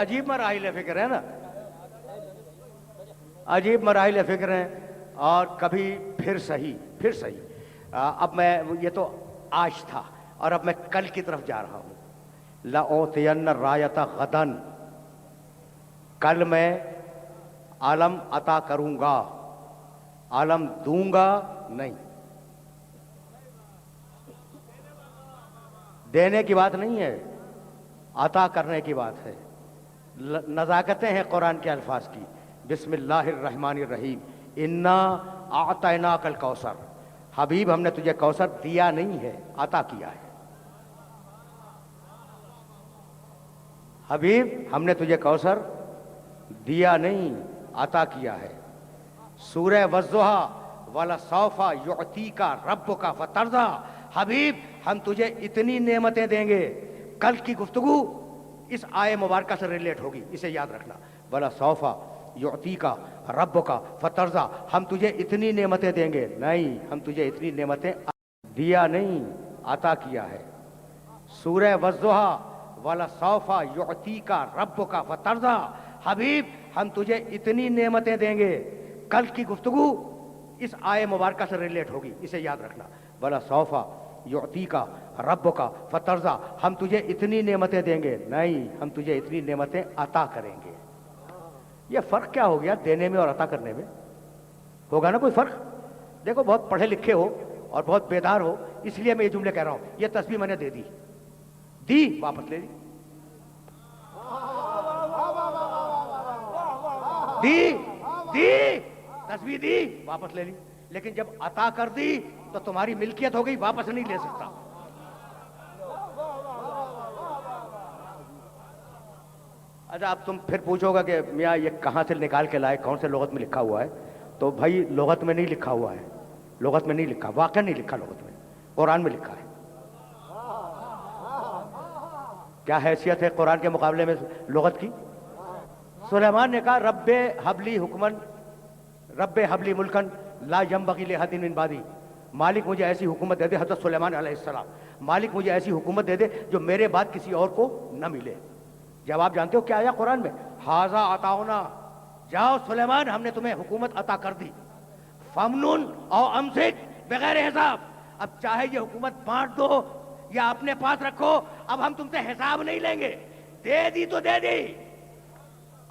عجیب مراحل فکر ہے نا، عجیب مراحل فکر ہیں. اور کبھی پھر صحیح اب میں یہ تو آج تھا اور اب میں کل کی طرف جا رہا ہوں. لَأُعْطِيَنَّ الرَّایَةَ غَدًا، کل میں علم عطا کروں گا، علم دوں گا نہیں. دینے کی بات نہیں ہے، عطا کرنے کی بات ہے. نزاکتیں ہیں قرآن کے الفاظ کی. بسم اللہ الرحمن الرحیم. انا اعطیناک الکوثر. حبیب ہم نے تجھے کوثر دیا نہیں ہے، عطا کیا ہے. حبیب ہم نے تجھے کوثر دیا نہیں، عطا کیا ہے. سورہ والضحیٰ وَلَسَوْفَ يُعْطِيكَ رَبُّكَ فَتَرْضَىٰ. حبیب ہم تجھے اتنی نعمتیں دیں گے. کل کی گفتگو اس آیے مبارکہ سے ریلیٹ ہوگی، اسے یاد رکھنا. وَلَسَوْفَ يُعْطِيكَ رَبُّكَ فَتَرْضَىٰ. ہم تجھے اتنی نعمتیں دیں گے. نہیں، ہم تجھے اتنی نعمتیں دیا نہیں، عطا کیا ہے. سورہ والضحیٰ وَلَسَوْفَ يُعْطِيكَ رَبُّكَ فَتَرْضَىٰ. حبیب ہم تجھے اتنی نعمتیں دیں گے. کل کی گفتگو اس آیے مبارکہ سے ریلیٹ ہوگی، اسے یاد رکھنا. وَلَسَوْفَ يُعْطِيكَ رَبُّكَ فَتَرْضَىٰ. ہم تجھے اتنی نعمتیں دیں گے. نہیں، ہم تجھے اتنی نعمتیں عطا کریں گے. یہ فرق کیا ہو گیا دینے میں اور عطا کرنے میں؟ ہوگا نا کوئی فرق؟ دیکھو بہت پڑھے لکھے ہو اور بہت بیدار ہو، اس لیے میں یہ جملے کہہ رہا ہوں. یہ تسبیح میں نے دے دی واپس لے دی تسبیح دی واپس لے لی. لیکن جب عطا کر دی تو تمہاری ملکیت ہو گئی، واپس نہیں لے سکتا. اچھا اب تم پھر پوچھو گا کہ میاں یہ کہاں سے نکال کے لائے، کون سے لغت میں لکھا ہوا ہے؟ تو بھائی لغت میں نہیں لکھا ہوا ہے، لغت میں نہیں لکھا، واقعہ نہیں لکھا لغت میں، قرآن میں لکھا ہے. کیا حیثیت ہے قرآن کے مقابلے میں لغت کی؟ سلیمان نے کہا رب حبلی حکمن، رب حبلی ملکن لا ینبغی لأحد من بعدی. مالک مجھے ایسی حکومت دے دے، حضرت سلیمان علیہ السلام، مالک مجھے ایسی حکومت دے دے جو میرے بعد کسی اور کو نہ ملے. جواب جانتے ہو کیا آیا قرآن میں؟ ھذا عطاؤنا. جاؤ سلیمان ہم نے تمہیں حکومت عطا کر دی. فمنن او امسک بغیر حساب. اب چاہے یہ حکومت بانٹ دو یا اپنے پاس رکھو، اب ہم تم سے حساب نہیں لیں گے. دے دی تو دے دی،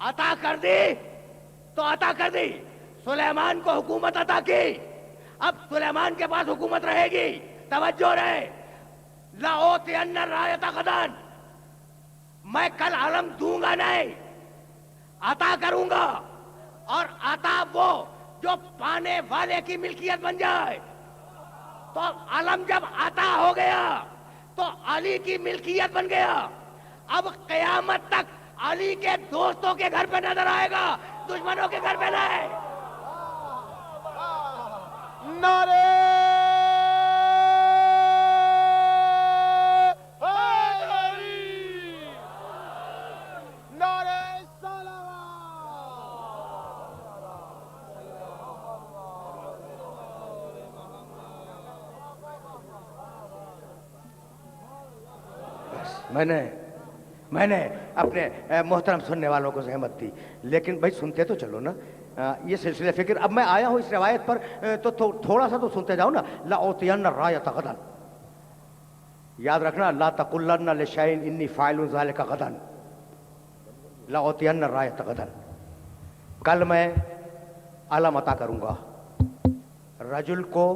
عطا کر دی تو عطا کر دی. سلیمان کو حکومت عطا کی، اب سلیمان کے پاس حکومت رہے گی. توجہ رہے. لَأُعْطِيَنَّ الرَّایَةَ غَدًا. میں کل علم دوں گا نہیں، عطا کروں گا. اور عطا وہ جو پانے والے کی ملکیت بن جائے. تو علم جب عطا ہو گیا تو علی کی ملکیت بن گیا. اب قیامت تک علی کے دوستوں کے گھر پہ نظر آئے گا، دشمنوں کے گھر پہ نہیں. نعرے حیدری، نعرے میں نے اپنے محترم سننے والوں کو زحمت دی، لیکن بھائی سنتے تو چلو نا. یہ سلسلہ فکر اب میں آیا ہوں اس روایت پر تو تھوڑا سا تو سنتے جاؤ نا. لَأُعْطِيَنَّ الرَّایَةَ غَدًا. یاد رکھنا لَا تَقُلَّنَّ لِشَيْءٍ إِنِّي فَاعِلٌ ذَلِكَ غَدًا. لَأُعْطِيَنَّ الرَّایَةَ غَدًا. کل میں علم عطا کروں گا رجل کو.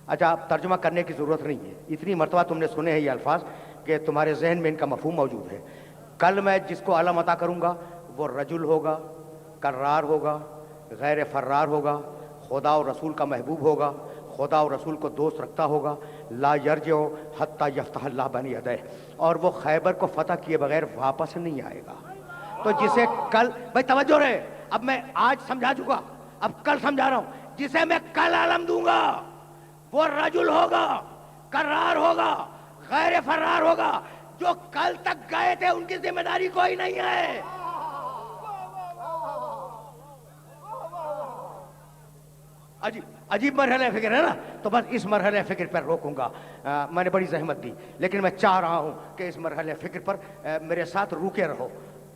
اچھا اب ترجمہ کرنے کی ضرورت نہیں ہے، اتنی مرتبہ تم نے سنے ہیں یہ الفاظ کہ تمہارے ذہن میں ان کا مفہوم موجود ہے. کل میں جس کو علم عطا کروں گا وہ رجل ہوگا، کرار ہوگا، غیر فرار ہوگا، خدا و رسول کا محبوب ہوگا، خدا و رسول کو دوست رکھتا ہوگا. لا یرجع حتی یفتح اللہ بین یدیہ. اور وہ خیبر کو فتح کیے بغیر واپس نہیں آئے گا. تو جسے کل بھائی توجہ رہے، اب میں آج سمجھا چکا، اب کل سمجھا رہا ہوں. جسے میں کل علم دوں گا وہ رجل ہوگا، کرار ہوگا، غیر فرار ہوگا. جو کل تک گئے تھے ان کی ذمہ داری کوئی نہیں ہے. عجیب مرحلہ فکر ہے نا. تو بس اس مرحلہ فکر پر روکوں گا. میں نے بڑی زحمت دی لیکن میں چاہ رہا ہوں کہ اس مرحلہ فکر پر میرے ساتھ روکے رہو.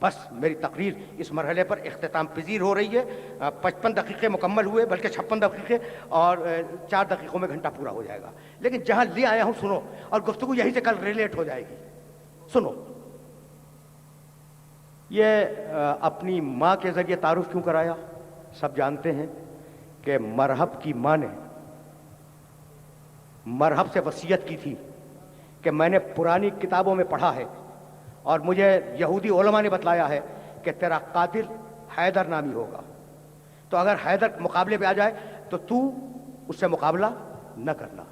بس میری تقریر اس مرحلے پر اختتام پذیر ہو رہی ہے. 55 دقیقے مکمل ہوئے، بلکہ 56 دقیقے، اور 4 دقیقوں میں گھنٹہ پورا ہو جائے گا. لیکن جہاں لے آیا ہوں سنو، اور گفتگو یہیں سے کل ریلیٹ ہو جائے گی. سنو، یہ اپنی ماں کے ذریعے تعارف کیوں کرایا؟ سب جانتے ہیں کہ مرحب کی ماں نے مرحب سے وصیت کی تھی کہ میں نے پرانی کتابوں میں پڑھا ہے اور مجھے یہودی علماء نے بتلایا ہے کہ تیرا قاتل حیدر نامی ہوگا، تو اگر حیدر مقابلے پہ آ جائے تو تو اس سے مقابلہ نہ کرنا.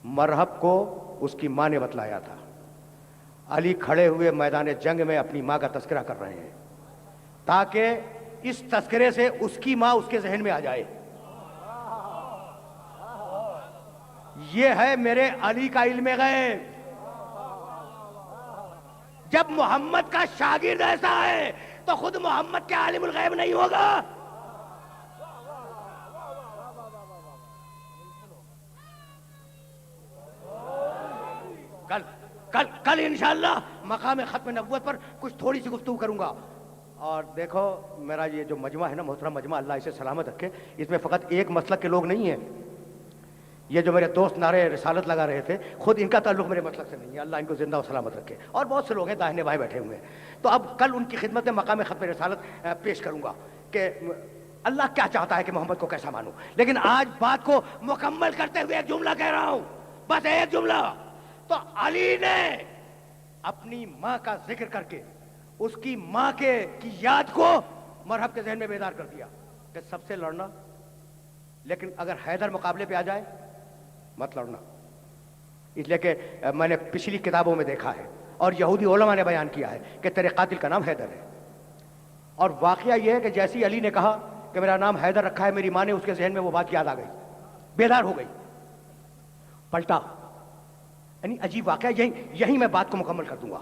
مرحب کو اس کی ماں نے بتلایا تھا. علی کھڑے ہوئے میدان جنگ میں اپنی ماں کا تذکرہ کر رہے ہیں تاکہ اس تذکرے سے اس کی ماں اس کے ذہن میں آ جائے. یہ ہے میرے علی کا علم غیب. جب محمد کا شاگرد ایسا ہے تو خود محمد کے عالم الغیب نہیں ہوگا؟ کل انشاءاللہ مقام ختم نبوت پر کچھ تھوڑی سی گفتگو کروں گا. اور دیکھو میرا یہ جو مجمع ہے نا، محترم مجمع، اللہ اسے سلامت رکھے، اس میں فقط ایک مسلک کے لوگ نہیں ہیں. یہ جو میرے دوست نعرے رسالت لگا رہے تھے، خود ان کا تعلق میرے مسلک سے نہیں ہے، اللہ ان کو زندہ و سلامت رکھے. اور بہت سے لوگ ہیں داہنے بائیں بیٹھے ہوئے ہیں. تو اب کل ان کی خدمت میں مقام ختم رسالت پیش کروں گا کہ اللہ کیا چاہتا ہے کہ محمد کو کیسا مانوں. لیکن آج بات کو مکمل کرتے ہوئے ایک جملہ کہہ رہا ہوں، بس ایک جملہ. تو علی نے اپنی ماں کا ذکر کر کے اس کی ماں کی یاد کو مرحب کے ذہن میں بیدار کر دیا کہ سب سے لڑنا، لیکن اگر حیدر مقابلے پہ آ جائے مت لڑنا. اس لیے کہ میں نے پچھلی کتابوں میں دیکھا ہے اور یہودی علماء نے بیان کیا ہے کہ تیرے قاتل کا نام حیدر ہے. اور واقعہ یہ ہے کہ جیسی علی نے کہا کہ میرا نام حیدر رکھا ہے، میری ماں نے اس کے ذہن میں وہ بات یاد آ گئی، بیدار ہو گئی، پلٹا. یعنی عجیب واقعہ. یہی میں بات کو مکمل کر دوں گا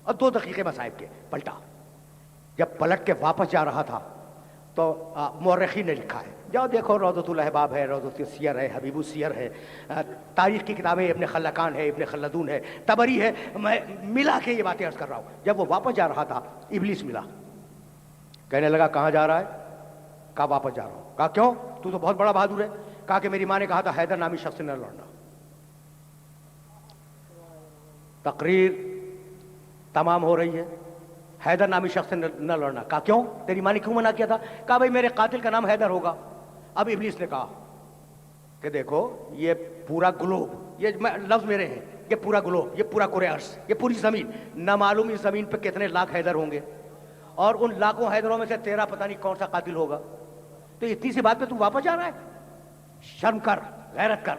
اور 2 دقیقے مصائب کے. پلٹا. جب پلٹ کے واپس جا رہا تھا تو مورخین نے لکھا ہے، جاؤ دیکھو، روضۃ الاحباب ہے، روضۃ السیر ہے، حبیب السیر ہے، تاریخ کی کتابیں ابن خلکان ہے، ابن خلدون ہے، طبری ہے. میں ملا کے یہ باتیں عرض کر رہا ہوں. جب وہ واپس جا رہا تھا ابلیس ملا، کہنے لگا کہاں جا رہا ہے؟ کہا واپس جا رہا ہوں. کہا کیوں؟ تو بہت بڑا بہادر ہے. کہا کہ میری ماں نے کہا تھا حیدر نامی شخص سے نہ لڑنا. تقریر تمام ہو رہی ہے، حیدر نامی شخص سے نہ لڑنا. کہا کیوں؟ تیری ماں نے کیوں منع کیا تھا؟ کہا بھائی میرے قاتل کا نام حیدر ہوگا. اب ابلیس نے کہا کہ دیکھو یہ پورا گلوب، یہ لفظ میرے ہیں، یہ پورا گلوب، یہ پورا کرۂ ارض، یہ پوری زمین، نہ معلوم اس زمین پہ کتنے لاکھ حیدر ہوں گے، اور ان لاکھوں حیدروں میں سے تیرا پتہ نہیں کون سا قاتل ہوگا. تو اتنی سی بات پہ تو واپس جا رہا ہے؟ شرم کر، غیرت کر.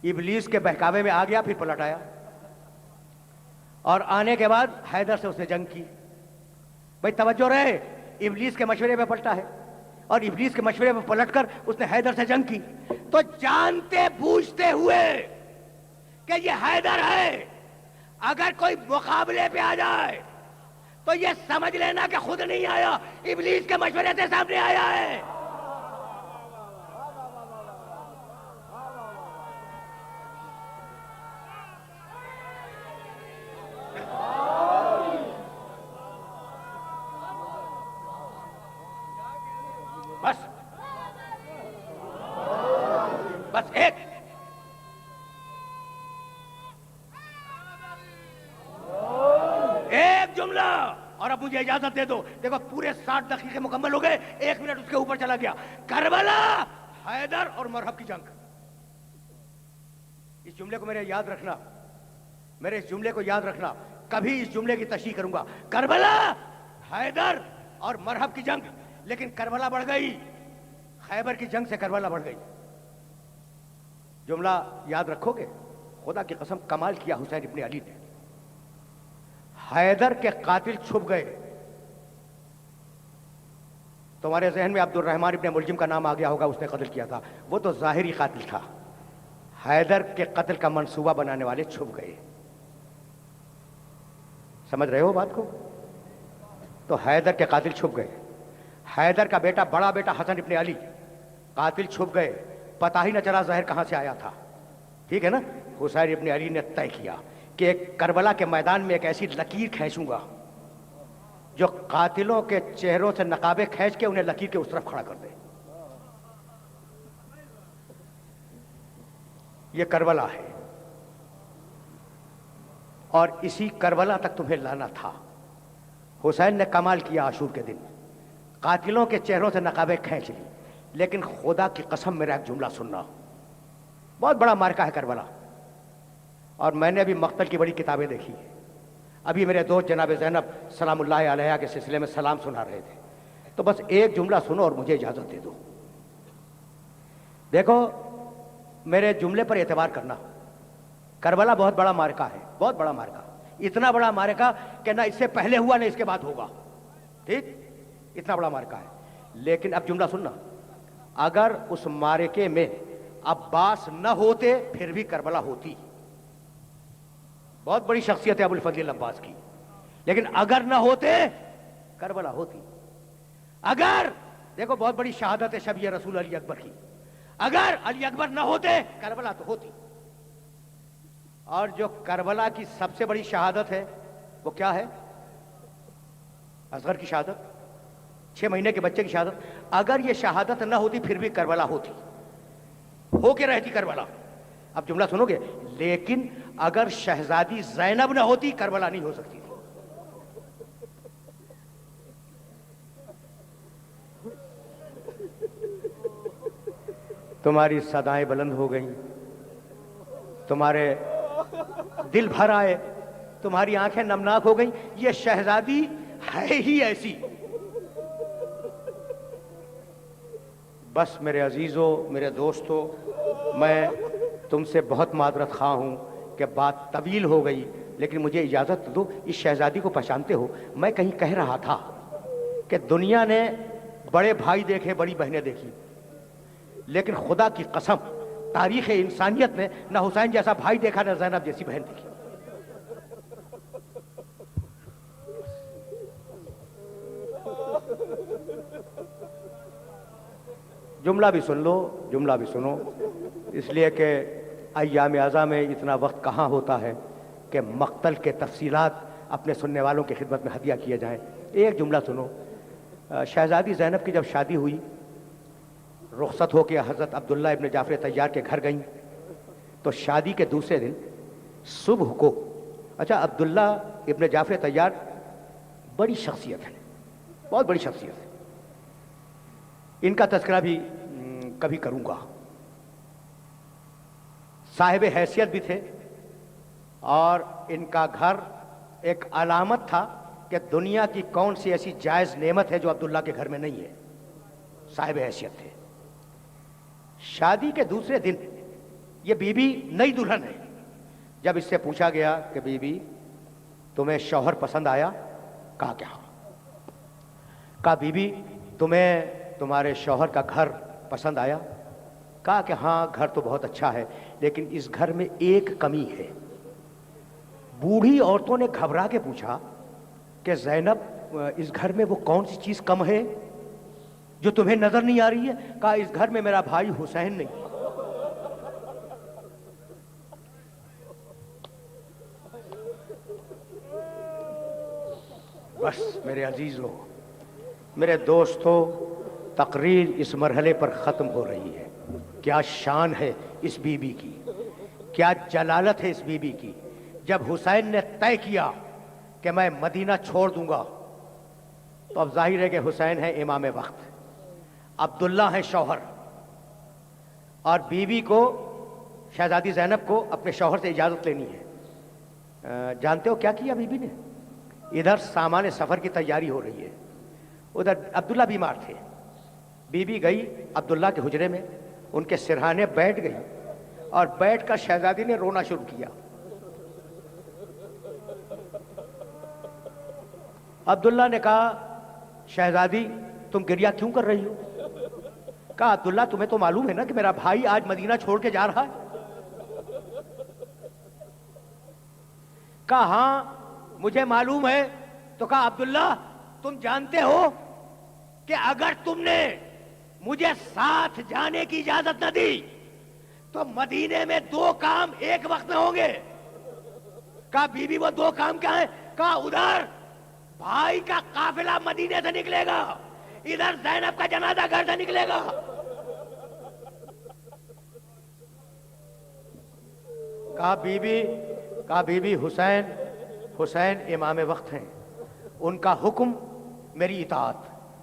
ابلیس کے بہکاوے میں آ گیا، پھر پلٹ آیا اور آنے کے بعد حیدر سے اس نے جنگ کی. بھائی توجہ رہے، ابلیس کے مشورے پہ پلٹا ہے اور ابلیس کے مشورے پہ پلٹ کر اس نے حیدر سے جنگ کی. تو جانتے بوجھتے ہوئے کہ یہ حیدر ہے، اگر کوئی مقابلے پہ آ جائے تو یہ سمجھ لینا کہ خود نہیں آیا، ابلیس کے مشورے سے سامنے آیا ہے. بس ایک جملہ اور اب مجھے اجازت دے دو. دیکھو پورے 60 دقیقے مکمل ہو گئے، 1 منٹ اس کے اوپر چلا گیا. کربلا، حیدر اور مرحب کی جنگ. اس جملے کو میرے یاد رکھنا، میرے اس جملے کو یاد رکھنا. کبھی اس جملے کی تشریح کروں گا، کربلا، حیدر اور مرحب کی جنگ. لیکن کربلا بڑھ گئی، خیبر کی جنگ سے کربلا بڑھ گئی. جملہ یاد رکھو گے؟ خدا کی قسم کمال کیا حسین ابن علی نے. حیدر کے قاتل چھپ گئے. تمہارے ذہن میں عبد الرحمن ابن ملجم کا نام آ گیا ہوگا، اس نے قتل کیا تھا. وہ تو ظاہری قاتل تھا. حیدر کے قتل کا منصوبہ بنانے والے چھپ گئے. سمجھ رہے ہو بات کو؟ تو حیدر کے قاتل چھپ گئے. حیدر کا بیٹا، بڑا بیٹا حسن ابن علی، قاتل چھپ گئے. پتہ ہی نہ چلا زہر کہاں سے آیا تھا. ٹھیک ہے نا؟ حسین ابن علی نے طے کیا کہ ایک کربلا کے میدان میں ایک ایسی لکیر کھینچوں گا جو قاتلوں کے چہروں سے نقابیں کھینچ کے انہیں لکیر کے اس طرف کھڑا کر دے. یہ کربلا ہے اور اسی کربلا تک تمہیں لانا تھا. حسین نے کمال کیا عاشور کے دن, قاتلوں کے چہروں سے نقابیں کھینچ لی, لیکن خدا کی قسم میرا ایک جملہ سننا, بہت بڑا مارکا ہے کربلا, اور میں نے ابھی مقتل کی بڑی کتابیں دیکھی ہیں. ابھی میرے دوست جناب زینب سلام اللہ علیہ کے سلسلے میں سلام سنا رہے تھے, تو بس ایک جملہ سنو اور مجھے اجازت دے دو. دیکھو میرے جملے پر اعتبار کرنا, کربلا بہت بڑا مارکا ہے, بہت بڑا مارکا, اتنا بڑا مارکا کہ نہ اس سے پہلے ہوا نہ اس کے بعد ہوگا. ٹھیک, اتنا بڑا مارکا ہے. لیکن اب جملہ سننا, اگر اس مارکے میں عباس نہ ہوتے پھر بھی کربلا ہوتی. بہت بڑی شخصیت ہے ابو الفضل عباس کی, لیکن اگر نہ ہوتے کربلا ہوتی. اگر دیکھو بہت بڑی شہادت ہے شبیہ رسول علی اکبر کی, اگر علی اکبر نہ ہوتے کربلا تو ہوتی. اور جو کربلا کی سب سے بڑی شہادت ہے وہ کیا ہے؟ اصغر کی شہادت, 6 مہینے کے بچے کی شہادت. اگر یہ شہادت نہ ہوتی پھر بھی کربلا ہوتی, ہو کے رہتی کربلا. اب جملہ سنو گے, لیکن اگر شہزادی زینب نہ ہوتی کربلا نہیں ہو سکتی تھی. تمہاری صدائیں بلند ہو گئیں, تمہارے دل بھر آئے, تمہاری آنکھیں نمناک ہو گئیں. یہ شہزادی ہے ہی ایسی. بس میرے عزیزوں, میرے دوستوں, میں تم سے بہت معذرت خواہ ہوں کہ بات طویل ہو گئی, لیکن مجھے اجازت دو. اس شہزادی کو پہچانتے ہو؟ میں کہیں کہہ رہا تھا کہ دنیا نے بڑے بھائی دیکھے, بڑی بہنیں دیکھی, لیکن خدا کی قسم تاریخ انسانیت نے نہ حسین جیسا بھائی دیکھا, نہ زینب جیسی بہن دیکھی. جملہ بھی سن لو, جملہ بھی سنو, اس لیے کہ ایام اعزاں میں اتنا وقت کہاں ہوتا ہے کہ مقتل کے تفصیلات اپنے سننے والوں کی خدمت میں ہدیہ کیے جائیں. ایک جملہ سنو. شہزادی زینب کی جب شادی ہوئی, رخصت ہو کے حضرت عبداللہ ابن جعفر طیار کے گھر گئیں, تو شادی کے دوسرے دن صبح کو, اچھا عبداللہ ابن جعفر طیار بڑی شخصیت ہے, بہت بڑی شخصیت ہے, ان کا تذکرہ بھی کبھی کروں گا. صاحب حیثیت بھی تھے, اور ان کا گھر ایک علامت تھا کہ دنیا کی کون سی ایسی جائز نعمت ہے جو عبداللہ کے گھر میں نہیں ہے. صاحب حیثیت تھے. شادی کے دوسرے دن یہ بی بی نئی دلہن ہے. جب اس سے پوچھا گیا کہ بی بی تمہیں شوہر پسند آیا؟ کہا کہ ہاں. کہا بی بی تمہیں تمہارے شوہر کا گھر پسند آیا؟ کہا کہ ہاں گھر تو بہت اچھا ہے, لیکن اس گھر میں ایک کمی ہے. بوڑھی عورتوں نے گھبرا کے پوچھا کہ زینب اس گھر میں وہ کون سی چیز کم ہے جو تمہیں نظر نہیں آ رہی ہے؟ کہا اس گھر میں میرا بھائی حسین نہیں. بس میرے عزیزوں, میرے دوستوں, تقریر اس مرحلے پر ختم ہو رہی ہے. کیا شان ہے اس بی بی کی, کیا جلالت ہے اس بی بی کی. جب حسین نے طے کیا کہ میں مدینہ چھوڑ دوں گا, تو اب ظاہر ہے کہ حسین ہے امام وقت, عبداللہ ہے شوہر, اور بیوی کو, شہزادی زینب کو اپنے شوہر سے اجازت لینی ہے. جانتے ہو کیا کیا بیوی نے؟ ادھر سامان سفر کی تیاری ہو رہی ہے, ادھر عبداللہ بیمار تھے. بیوی گئی عبداللہ کے حجرے میں, ان کے سرہانے بیٹھ گئی, اور بیٹھ کر شہزادی نے رونا شروع کیا. عبداللہ نے کہا شہزادی تم گریہ کیوں کر رہی ہو؟ کہا عبداللہ تمہیں تو معلوم ہے نا کہ میرا بھائی آج مدینہ چھوڑ کے جا رہا ہے. کہا ہاں مجھے معلوم ہے. تو کہا عبداللہ تم جانتے ہو کہ اگر تم نے مجھے ساتھ جانے کی اجازت نہ دی تو مدینے میں 2 کام ایک وقت میں ہوں گے. کہا بی بی وہ 2 کام کیا ہیں؟ کہا ادھر بھائی کا قافلہ مدینے سے نکلے گا، ادھر زینب کا جنازہ گھر سے نکلے گا. کہا بی بی حسین امام وقت ہیں، ان کا حکم میری اطاعت،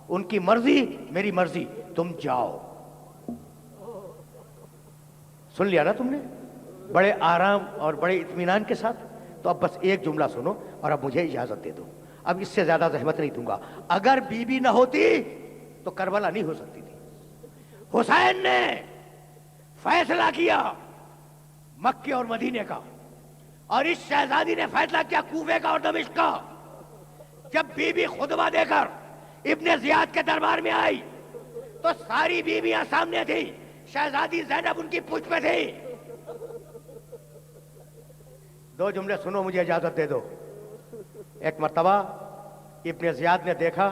ان کی مرضی میری مرضی، تم جاؤ. سن لیا نا تم نے بڑے آرام اور بڑے اطمینان کے ساتھ؟ تو اب بس ایک جملہ سنو اور اب مجھے اجازت دے دو، اب اس سے زیادہ زحمت نہیں دوں گا. اگر بی بی نہ ہوتی تو کربلا نہیں ہو سکتی تھی. حسین نے فیصلہ کیا مکے اور مدینے کا، اور اس شہزادی نے فیصلہ کیا کوفے کا اور دمشق کا. جب بی بی خطبہ دے کر ابن زیاد کے دربار میں آئی تو ساری بیویاں سامنے تھی، شہزادی زینب ان کی پشت پہ تھی. دو جملے سنو، مجھے اجازت دے دو. ایک مرتبہ ابن زیاد نے دیکھا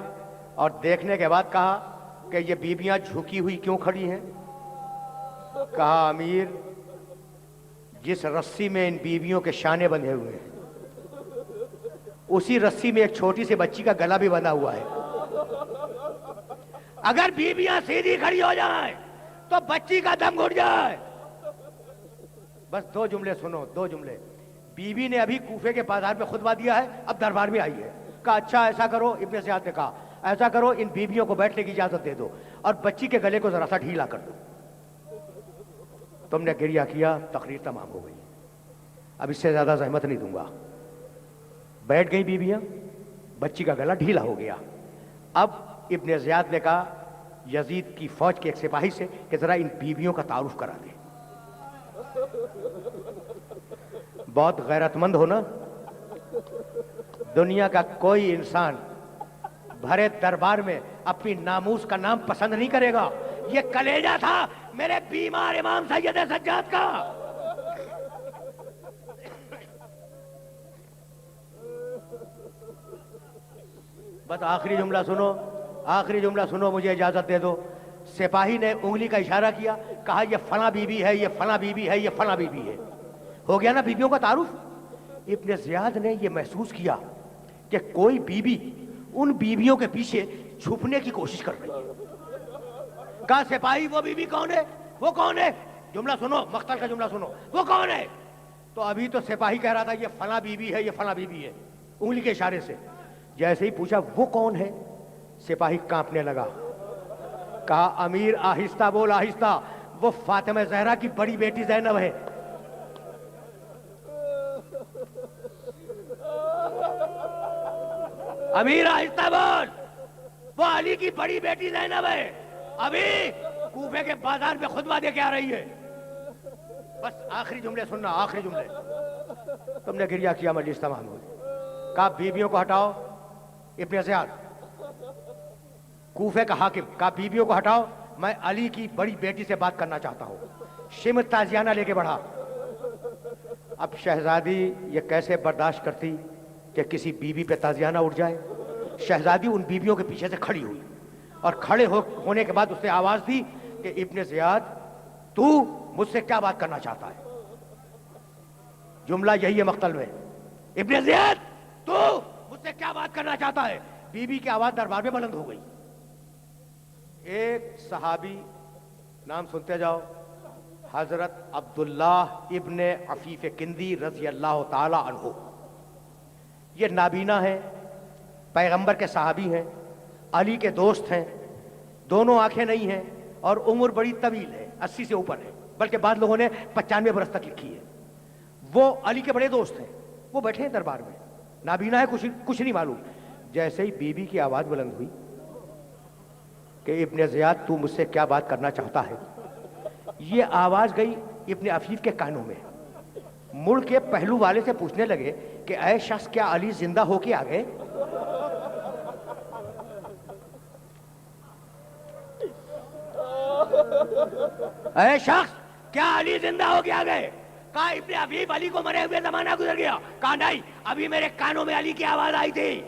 اور دیکھنے کے بعد کہا کہ یہ بیویاں جھکی ہوئی کیوں کھڑی ہیں؟ کہا امیر، جس رسی میں ان بیویوں کے شانے بندھے ہوئے ہیں اسی رسی میں ایک چھوٹی سی بچی کا گلا بھی بندھا ہوا ہے. اگر بیویاں سیدھی کھڑی ہو جائیں تو بچی کا دم گھٹ جائے. بس دو جملے سنو، دو جملے. بیوی نے ابھی کوفے کے بازار میں خطبہ دیا ہے، اب دربار میں آئی ہے. کہا اچھا ایسا کرو، ابن زیاد نے کہا ایسا کرو، ان بیویوں کو بیٹھنے کی اجازت دے دو اور بچی کے گلے کو ذرا سا ڈھیلا کر دو. تم نے گریہ کیا، تقریر تمام ہو گئی. اب اس سے زیادہ زحمت نہیں دوں گا. بیٹھ گئی بیویاں، بچی کا گلا ڈھیلا ہو گیا. اب ابن زیاد نے کہا یزید کی فوج کے ایک سپاہی سے کہ ذرا ان بیویوں کا تعارف کرا دے. بہت غیرت مند ہو نا. دنیا کا کوئی انسان بھرے دربار میں اپنی ناموس کا نام پسند نہیں کرے گا. یہ کلیجہ تھا میرے بیمار امام سید سجاد کا. بس آخری جملہ سنو، آخری جملہ سنو، مجھے اجازت دے دو. سپاہی نے انگلی کا اشارہ کیا، کہا یہ فلاں بی بی ہے، یہ فلاں بی بی ہے، یہ فلاں بی بی ہے. ہو گیا نا بیویوں کا تعارف. ابن زیاد نے یہ محسوس کیا کہ کوئی بیوی ان بیویوں کے پیچھے چھپنے کی کوشش کر رہی ہے. کہا سپاہی وہ بیوی کون ہے؟ وہ کون ہے؟ جملہ سنو، مقتل کا جملہ سنو. وہ کون ہے؟ تو ابھی تو سپاہی کہہ رہا تھا یہ فلاں بیوی ہے، یہ فلاں بیوی ہے، انگلی کے اشارے سے. جیسے ہی پوچھا وہ کون ہے، سپاہی کانپنے لگا. کہا امیر آہستہ بول، آہستہ. وہ فاطمہ زہرا کی بڑی بیٹی زینب ہے. امیر آہستہ بول، وہ علی کی بڑی بیٹی زینب ہے، ابھی کوفے کے بازار میں خطبہ دے کے آ رہی ہے. بس آخری جملے سننا، آخری جملے. تم نے گریہ کیا، مجلس تمام ہوئی. کہا بیویوں کو ہٹاؤ. ابن زیاد کوفے کا حاکم، کہا بیویوں کو ہٹاؤ، میں علی کی بڑی بیٹی سے بات کرنا چاہتا ہوں. شمر تازیانہ لے کے بڑھا. اب شہزادی یہ کیسے برداشت کرتی کہ کسی بیوی پہ تازیانہ اٹھ جائے. شہزادی ان بیویوں کے پیچھے سے کھڑی ہوئی اور کھڑے ہونے کے بعد اس نے آواز دی کہ ابن زیاد تو مجھ سے کیا بات کرنا چاہتا ہے؟ جملہ یہی ہے مقتل میں، ابن زیاد تو مجھ سے کیا بات کرنا چاہتا ہے؟ بیوی کی آواز دربار میں بلند ہو گئی. ایک صحابی، نام سنتے جاؤ، حضرت عبداللہ ابن عفیف کندی رضی اللہ تعالی عنہ. یہ نابینا ہیں، پیغمبر کے صحابی ہیں، علی کے دوست ہیں. دونوں آنکھیں نہیں ہیں اور عمر بڑی طویل ہے، 80 سے اوپر ہے، بلکہ بعض لوگوں نے 95 برس تک لکھی ہے. وہ علی کے بڑے دوست ہیں. وہ بیٹھے ہیں دربار میں، نابینا ہے، کچھ نہیں معلوم. جیسے ہی بیوی کی آواز بلند ہوئی کہ ابن زیاد تو مجھ سے کیا بات کرنا چاہتا ہے، یہ آواز گئی ابن عفیف کے کانوں میں. مڑ کے پہلو والے سے پوچھنے لگے کہ اے شخص کیا علی زندہ ہو کے آ گئے؟ اے شخص کیا علی زندہ ہو کے آ گئے؟ کہا ابن عفیف علی کو مرے ہوئے زمانہ گزر گیا. کہا نہیں، ابھی میرے کانوں میں علی کی آواز آئی تھی.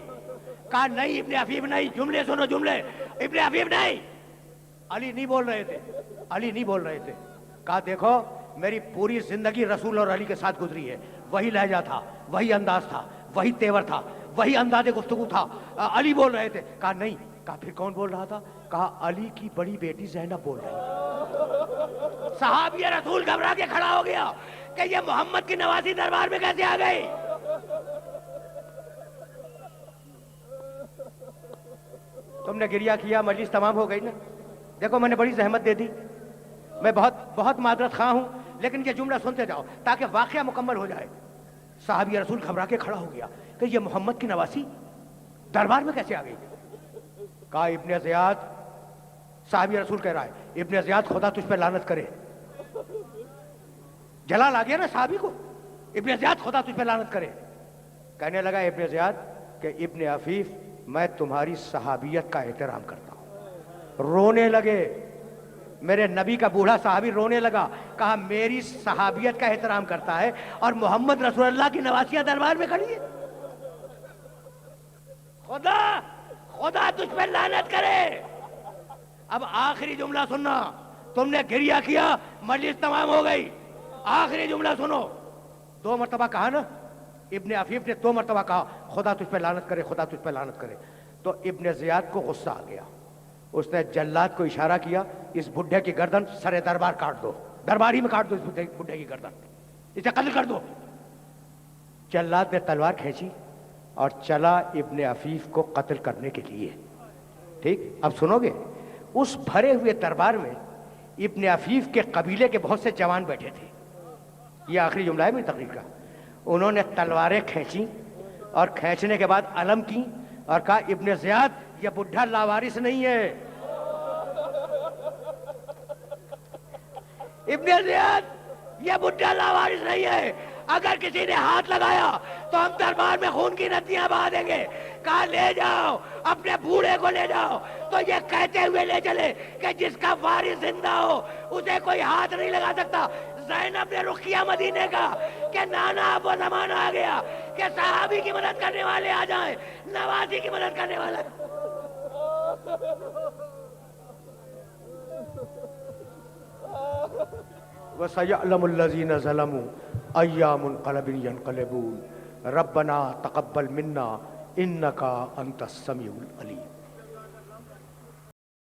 کہا نہیں ابن عفیف نہیں. جملے سنو، جملے. ابن عفیف نہیں، علی نہیں بول رہے تھے، علی نہیں بول رہے تھے. کہا دیکھو میری پوری زندگی رسول اور علی کے ساتھ گزری ہے. وہی لہجہ تھا، وہی انداز تھا، وہی تیور تھا. وہی انداز گفتگو تھا، علی بول رہے تھے، کہا نہیں، کہا پھر کون بول رہا تھا، کہا علی کی بڑی بیٹی زینب بول رہی ہے۔ صحابی رسول گھبرا کے کھڑا ہو گیا کہ یہ محمد کی نوازی دربار میں کیسے آ گئی؟ تم نے گریہ کیا، مجلس تمام ہو گئی نا؟ دیکھو میں نے بڑی زحمت دے دی، میں بہت معذرت خواہ ہوں، لیکن یہ جملہ سنتے جاؤ تاکہ واقعہ مکمل ہو جائے۔ صحابی رسول گھبرا کے کھڑا ہو گیا کہ یہ محمد کی نواسی دربار میں کیسے آ گئی؟ کہا ابن زیاد، صحابی رسول کہہ رہا ہے، ابن زیاد خدا تجھ پہ لعنت کرے۔ جلال آ گیا نا صحابی کو، ابن زیاد خدا تجھ پہ لعنت کرے۔ کہنے لگا ابن زیاد کہ ابن عفیف میں تمہاری صحابیت کا احترام کرتا ہوں۔ رونے لگے، میرے نبی کا بوڑھا صحابی رونے لگا، کہا میری صحابیت کا احترام کرتا ہے اور محمد رسول اللہ کی نواسیاں دربار میں کھڑی ہے، خدا تجھ پہ لعنت کرے۔ اب آخری جملہ سننا، تم نے گریہ کیا، مجلس تمام ہو گئی، آخری جملہ سنو۔ 2 مرتبہ کہا نا ابن عفیف نے، 2 مرتبہ کہا خدا تجھ پہ لعنت کرے، خدا تجھ پہ لعنت کرے۔ تو ابن زیاد کو غصہ آ گیا، اس نے جلاد کو اشارہ کیا، اس بڈھے کی گردن سر دربار کاٹ دو، دربار ہی میں کاٹ دو اس بڈھے کی گردن، اسے قتل کر دو۔ جلاد نے تلوار کھینچی اور چلا ابن عفیف کو قتل کرنے کے لیے۔ ٹھیک، اب سنو گے، اس بھرے ہوئے دربار میں ابن عفیف کے قبیلے کے بہت سے جوان بیٹھے تھے۔ یہ آخری جملہ ہے میری تقریر کا۔ انہوں نے تلواریں کھینچی اور کھینچنے کے بعد علم کی اور کہا ابن زیاد یہ بڈھا لاوارث نہیں ہے، ابن زیاد یہ بڈھا لاوارث نہیں ہے، اگر کسی نے ہاتھ لگایا تو ہم دربار میں خون کی ندیاں بہا دیں گے۔ کہا لے جاؤ اپنے بوڑھے کو لے جاؤ۔ تو یہ کہتے ہوئے لے چلے کہ جس کا وارث زندہ ہو اسے کوئی ہاتھ نہیں لگا سکتا۔ زینب نے رخ کیا مدینے کا کہ نانا اب وہ زمانہ آ گیا کہ صحابی کی مدد کرنے والے آ جائیں، نوازی کی مدد کرنے والے۔ وَسَيَعْلَمُ الَّذِينَ ظَلَمُوا أَيَّ مُنقَلَبٍ يَنقَلِبُونَ رَبَّنَا تَقَبَّلْ مِنَّا إِنَّكَ أَنْتَ السَّمِيعُ الْعَلِيمُ۔